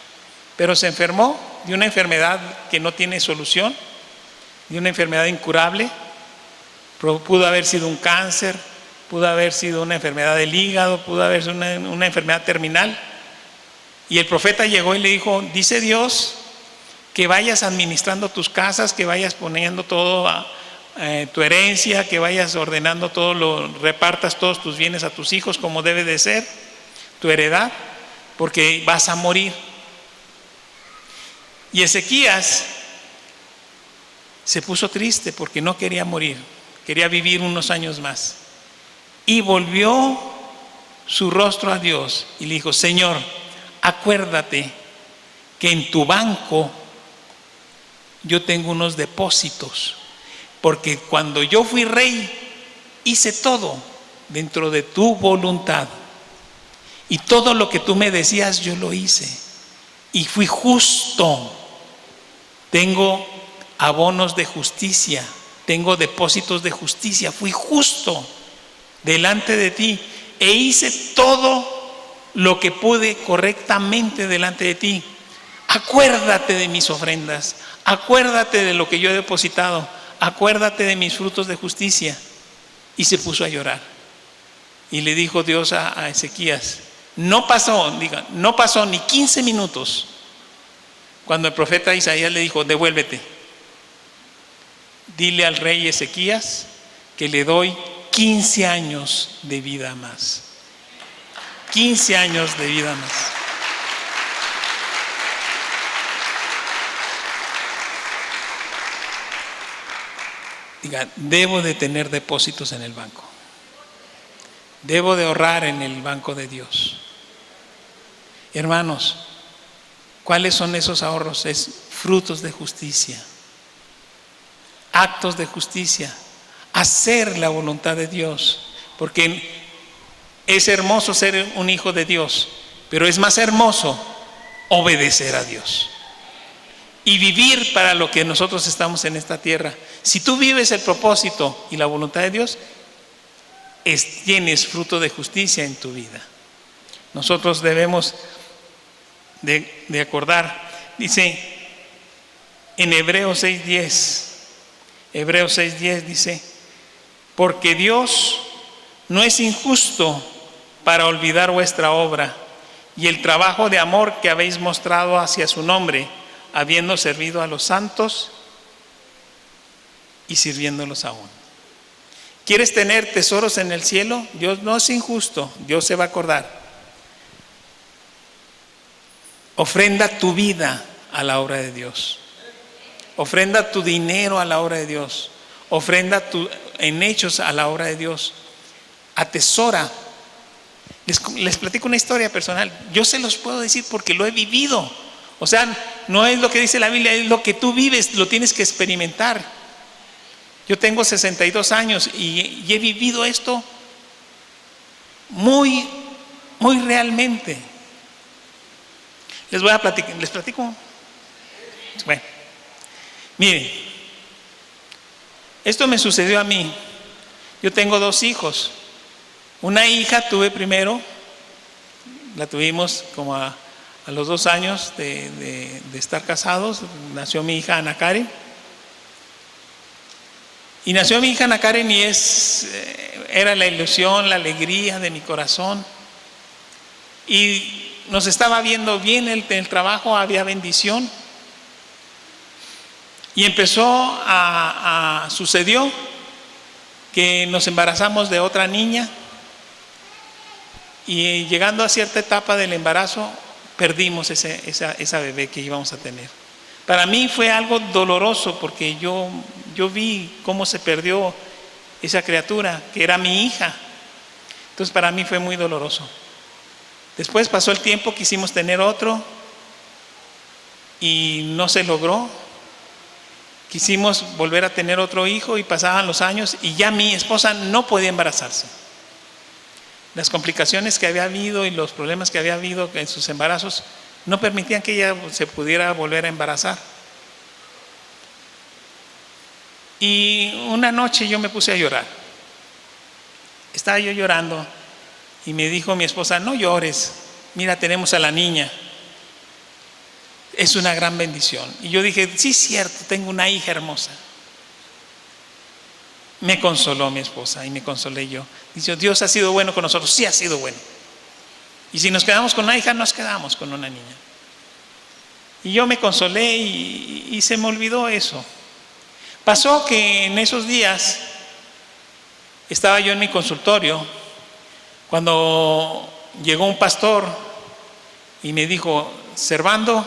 pero se enfermó de una enfermedad que no tiene solución, de una enfermedad incurable. Pudo haber sido un cáncer, pudo haber sido una enfermedad del hígado, pudo haber sido una enfermedad terminal. Y el profeta llegó y le dijo: dice Dios que vayas administrando tus casas, que vayas poniendo todo tu herencia, que vayas ordenando todo, repartas todos tus bienes a tus hijos como debe de ser, tu heredad, porque vas a morir. Y Ezequías se puso triste porque no quería morir, quería vivir unos años más. Y volvió su rostro a Dios y le dijo: Señor, acuérdate que en tu banco yo tengo unos depósitos, porque cuando yo fui rey hice todo dentro de tu voluntad, y todo lo que tú me decías yo lo hice, y fui justo. Tengo abonos de justicia, tengo depósitos de justicia, fui justo delante de ti e hice todo lo que pude correctamente delante de ti. Acuérdate de mis ofrendas, acuérdate de lo que yo he depositado, acuérdate de mis frutos de justicia. Y se puso a llorar. Y le dijo Dios a Ezequías: no pasó ni 15 minutos cuando el profeta Isaías le dijo: devuélvete, dile al rey Ezequías que le doy 15 años de vida más. 15 años de vida más. Diga: debo de tener depósitos en el banco. Debo de ahorrar en el banco de Dios. Hermanos, ¿cuáles son esos ahorros? Es frutos de justicia, actos de justicia, hacer la voluntad de Dios, porque es hermoso ser un hijo de Dios, pero es más hermoso obedecer a Dios y vivir para lo que nosotros estamos en esta tierra. Si tú vives el propósito y la voluntad de Dios, tienes fruto de justicia en tu vida. Nosotros debemos de acordar, dice en Hebreos 6:10, dice: porque Dios no es injusto para olvidar vuestra obra y el trabajo de amor que habéis mostrado hacia su nombre, habiendo servido a los santos y sirviéndolos aún. ¿Quieres tener tesoros en el cielo? Dios no es injusto, Dios se va a acordar. Ofrenda tu vida a la obra de Dios. Ofrenda tu dinero a la obra de Dios. Ofrenda en hechos a la obra de Dios. Atesora. Les platico una historia personal. Yo se los puedo decir porque lo he vivido. O sea, no es lo que dice la Biblia, es lo que tú vives, lo tienes que experimentar. Yo tengo 62 años y he vivido esto muy, muy realmente. Les voy a platicar, ¿les platico? Bueno, miren, esto me sucedió a mí. Yo tengo 2 hijos. Una hija tuve primero, la tuvimos como a los 2 años de estar casados, nació mi hija Ana Karen. Y nació mi hija Ana Karen y era la ilusión, la alegría de mi corazón. Y nos estaba viendo bien el trabajo, había bendición. Y sucedió que nos embarazamos de otra niña. Y llegando a cierta etapa del embarazo, perdimos esa bebé que íbamos a tener. Para mí fue algo doloroso porque yo vi cómo se perdió esa criatura, que era mi hija. Entonces para mí fue muy doloroso. Después pasó el tiempo, quisimos tener otro y no se logró. Quisimos volver a tener otro hijo y pasaban los años y ya mi esposa no podía embarazarse. Las complicaciones que había habido y los problemas que había habido en sus embarazos no permitían que ella se pudiera volver a embarazar. Y una noche yo me puse a llorar. Estaba yo llorando y me dijo mi esposa: no llores, mira, tenemos a la niña. Es una gran bendición. Y yo dije: sí, es cierto, tengo una hija hermosa. Me consoló mi esposa y me consolé yo. Dice: Dios ha sido bueno con nosotros. Sí, ha sido bueno. Y si nos quedamos con una hija, nos quedamos con una niña. Y yo me consolé y se me olvidó eso. Pasó que en esos días estaba yo en mi consultorio cuando llegó un pastor y me dijo: Servando,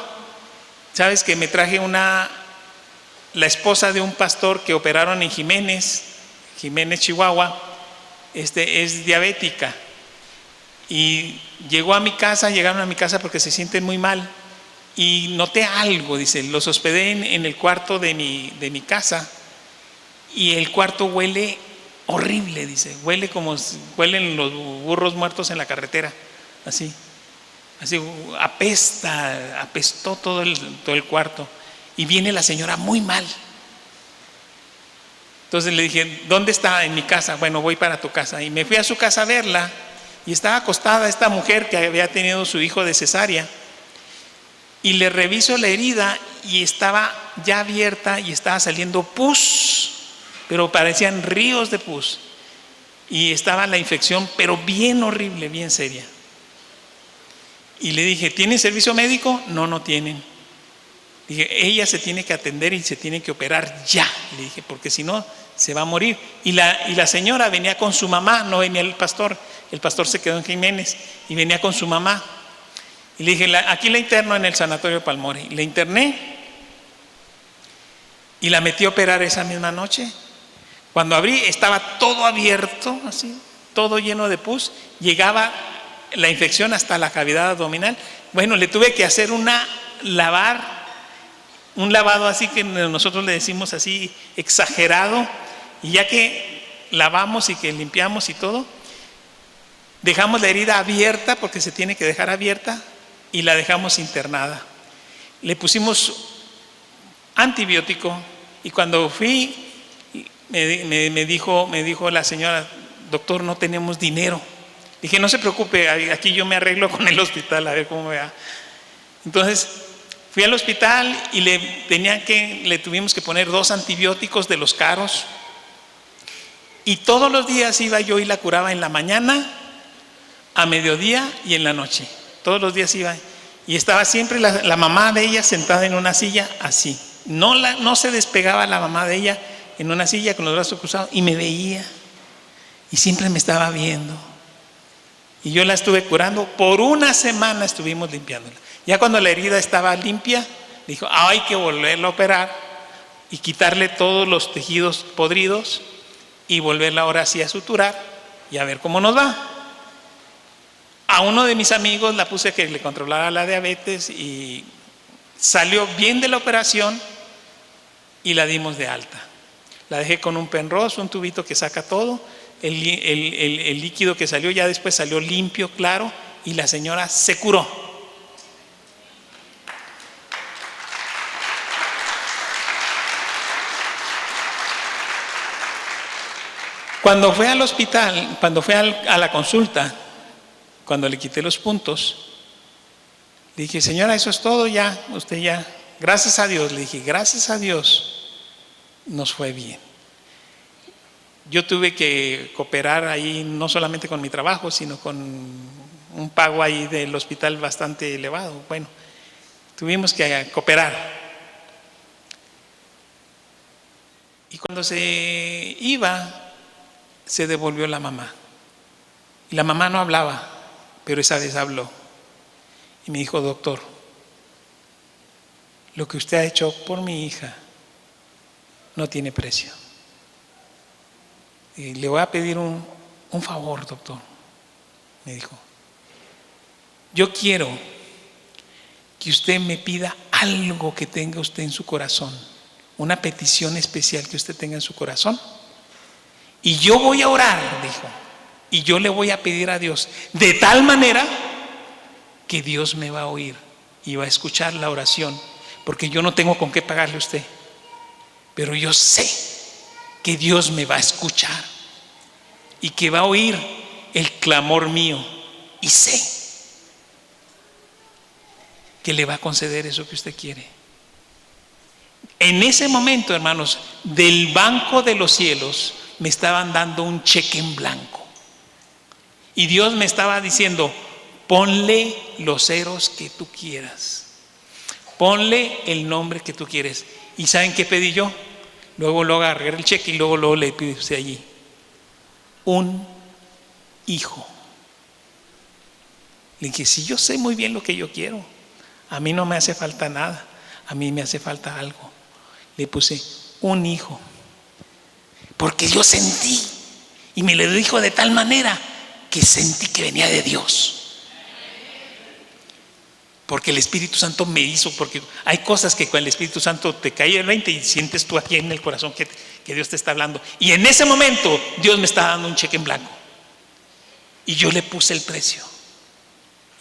¿sabes que me traje la esposa de un pastor que operaron en Jiménez, Chihuahua? Es diabética. Y llegaron a mi casa porque se sienten muy mal. Y noté algo, dice, los hospedé en el cuarto de mi casa y el cuarto huele horrible, dice, huele como huelen los burros muertos en la carretera, así apestó todo el cuarto. Y viene la señora muy mal. Entonces le dije: ¿dónde está? En mi casa. Bueno, voy para tu casa. Y me fui a su casa a verla y estaba acostada esta mujer que había tenido su hijo de cesárea. Y le reviso la herida y estaba ya abierta y estaba saliendo pus, pero parecían ríos de pus. Y estaba la infección, pero bien horrible, bien seria. Y le dije: ¿tienen servicio médico? No, no tienen. Dije: ella se tiene que atender y se tiene que operar ya. Le dije: porque si no, se va a morir. Y la señora venía con su mamá, no venía el pastor se quedó en Jiménez y venía con su mamá. Y le dije: aquí la interno en el sanatorio Palmore. La interné y la metí a operar esa misma noche. Cuando abrí, estaba todo abierto, así, todo lleno de pus. Llegaba la infección hasta la cavidad abdominal. Bueno, le tuve que hacer un lavado así que nosotros le decimos así, exagerado. Y ya que lavamos y que limpiamos y todo, dejamos la herida abierta, porque se tiene que dejar abierta, y la dejamos internada. Le pusimos antibiótico y cuando fui me dijo la señora: doctor, no tenemos dinero. Dije: no se preocupe, aquí yo me arreglo con el hospital, a ver cómo me va. Entonces fui al hospital y le tuvimos que poner 2 antibióticos de los caros. Y todos los días iba yo y la curaba en la mañana, a mediodía y en la noche. Todos los días iba. Y estaba siempre la mamá de ella sentada en una silla así. No se despegaba la mamá de ella en una silla con los brazos cruzados y me veía. Y siempre me estaba viendo. Y yo la estuve curando. Por una semana estuvimos limpiándola. Ya cuando la herida estaba limpia, dijo, hay que volverla a operar y quitarle todos los tejidos podridos y volverla ahora sí a suturar y a ver cómo nos va. A uno de mis amigos la puse que le controlara la diabetes y salió bien de la operación y la dimos de alta. La dejé con un Penrose, un tubito que saca todo, el líquido que salió ya después salió limpio, claro, y la señora se curó. Cuando fue al hospital, cuando fue a la consulta, cuando le quité los puntos, le dije, señora, eso es todo ya, usted ya, gracias a Dios, le dije, gracias a Dios, nos fue bien. Yo tuve que cooperar ahí no solamente con mi trabajo, sino con un pago ahí del hospital bastante elevado. Bueno, tuvimos que cooperar. Y cuando se iba, se devolvió la mamá. Y la mamá no hablaba, pero esa vez habló. Y me dijo, doctor, lo que usted ha hecho por mi hija no tiene precio. Y le voy a pedir un favor, doctor. Me dijo, yo quiero que usted me pida algo que tenga usted en su corazón, una petición especial que usted tenga en su corazón. Y yo voy a orar, dijo, y yo le voy a pedir a Dios de tal manera que Dios me va a oír y va a escuchar la oración, porque yo no tengo con qué pagarle a usted, pero yo sé que Dios me va a escuchar y que va a oír el clamor mío, y sé que le va a conceder eso que usted quiere. En ese momento, hermanos, del banco de los cielos me estaban dando un cheque en blanco y Dios me estaba diciendo, ponle los ceros que tú quieras, ponle el nombre que tú quieres. ¿Y saben qué pedí yo? Luego agarré el cheque y luego le puse allí un hijo. Le dije, si yo sé muy bien lo que yo quiero, a mí no me hace falta nada, a mí me hace falta algo. Le puse un hijo, porque yo sentí, y me lo dijo de tal manera que sentí que venía de Dios. Porque el Espíritu Santo me hizo, porque hay cosas que con el Espíritu Santo te cae el 20 y sientes tú aquí en el corazón que Dios te está hablando. Y en ese momento Dios me está dando un cheque en blanco. Y yo le puse el precio.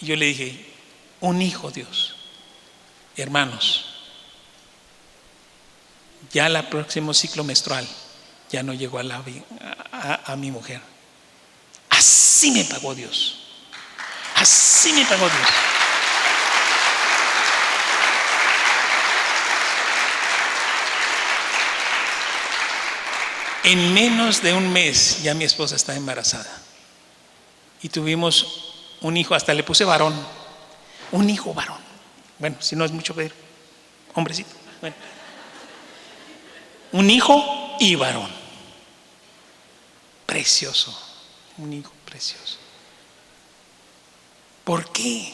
Y yo le dije, un hijo, Dios. Hermanos, ya el próximo ciclo menstrual ya no llegó a mi mujer. Así me pagó Dios. Así me pagó Dios. En menos de un mes ya mi esposa está embarazada y tuvimos un hijo, hasta le puse varón, un hijo varón. Bueno, si no es mucho pedir, hombrecito. Bueno, un hijo y varón. Precioso, un hijo precioso. ¿Por qué?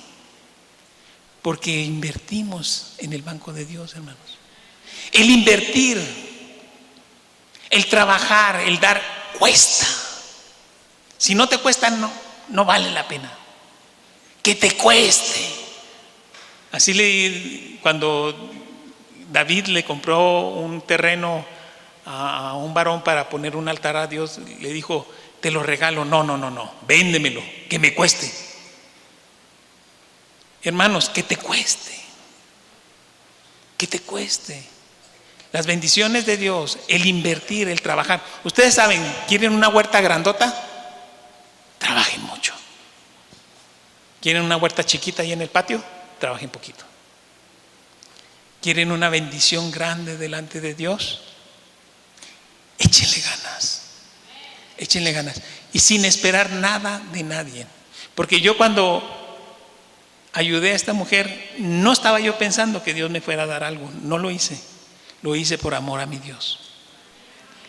Porque invertimos en el banco de Dios, hermanos. El invertir, el trabajar, el dar, cuesta. Si no te cuesta, no vale la pena. Que te cueste. Así cuando David le compró un terreno a un varón para poner un altar a Dios, le dijo, te lo regalo. No, véndemelo, que me cueste. Hermanos, que te cueste. Que te cueste. Las bendiciones de Dios, el invertir, el trabajar. Ustedes saben, ¿quieren una huerta grandota? Trabajen mucho. ¿Quieren una huerta chiquita ahí en el patio? Trabajen poquito. ¿Quieren una bendición grande delante de Dios? Échenle ganas. échenle ganas. Y sin esperar nada de nadie. Porque yo cuando ayudé a esta mujer, no estaba yo pensando que Dios me fuera a dar algo. No lo hice. Lo hice por amor a mi Dios.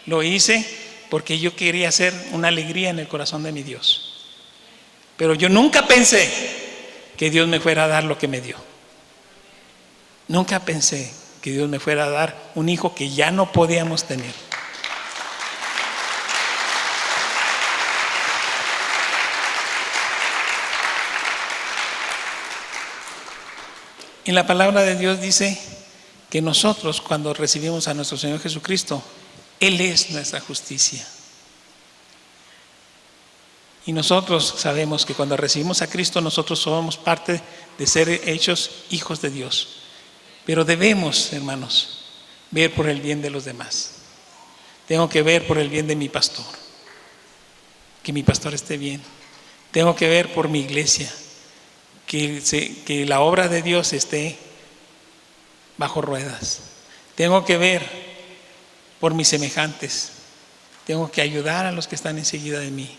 Lo hice porque yo quería hacer una alegría en el corazón de mi Dios. Pero yo nunca pensé que Dios me fuera a dar lo que me dio. Nunca pensé que Dios me fuera a dar un hijo que ya no podíamos tener. En la palabra de Dios dice que nosotros, cuando recibimos a nuestro Señor Jesucristo, Él es nuestra justicia. Y nosotros sabemos que cuando recibimos a Cristo, nosotros somos parte de ser hechos hijos de Dios. Pero debemos, hermanos, ver por el bien de los demás. Tengo que ver por el bien de mi pastor, que mi pastor esté bien. Tengo que ver por mi iglesia, que la obra de Dios esté bajo ruedas. Tengo que ver por mis semejantes. Tengo que ayudar a los que están enseguida de mí.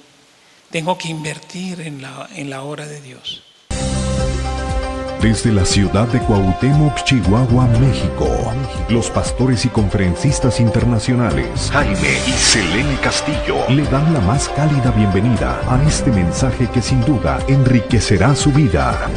Tengo que invertir en la obra de Dios. Desde la ciudad de Cuauhtémoc, Chihuahua, México, los pastores y conferencistas internacionales Jaime y Selene Castillo le dan la más cálida bienvenida a este mensaje que sin duda enriquecerá su vida.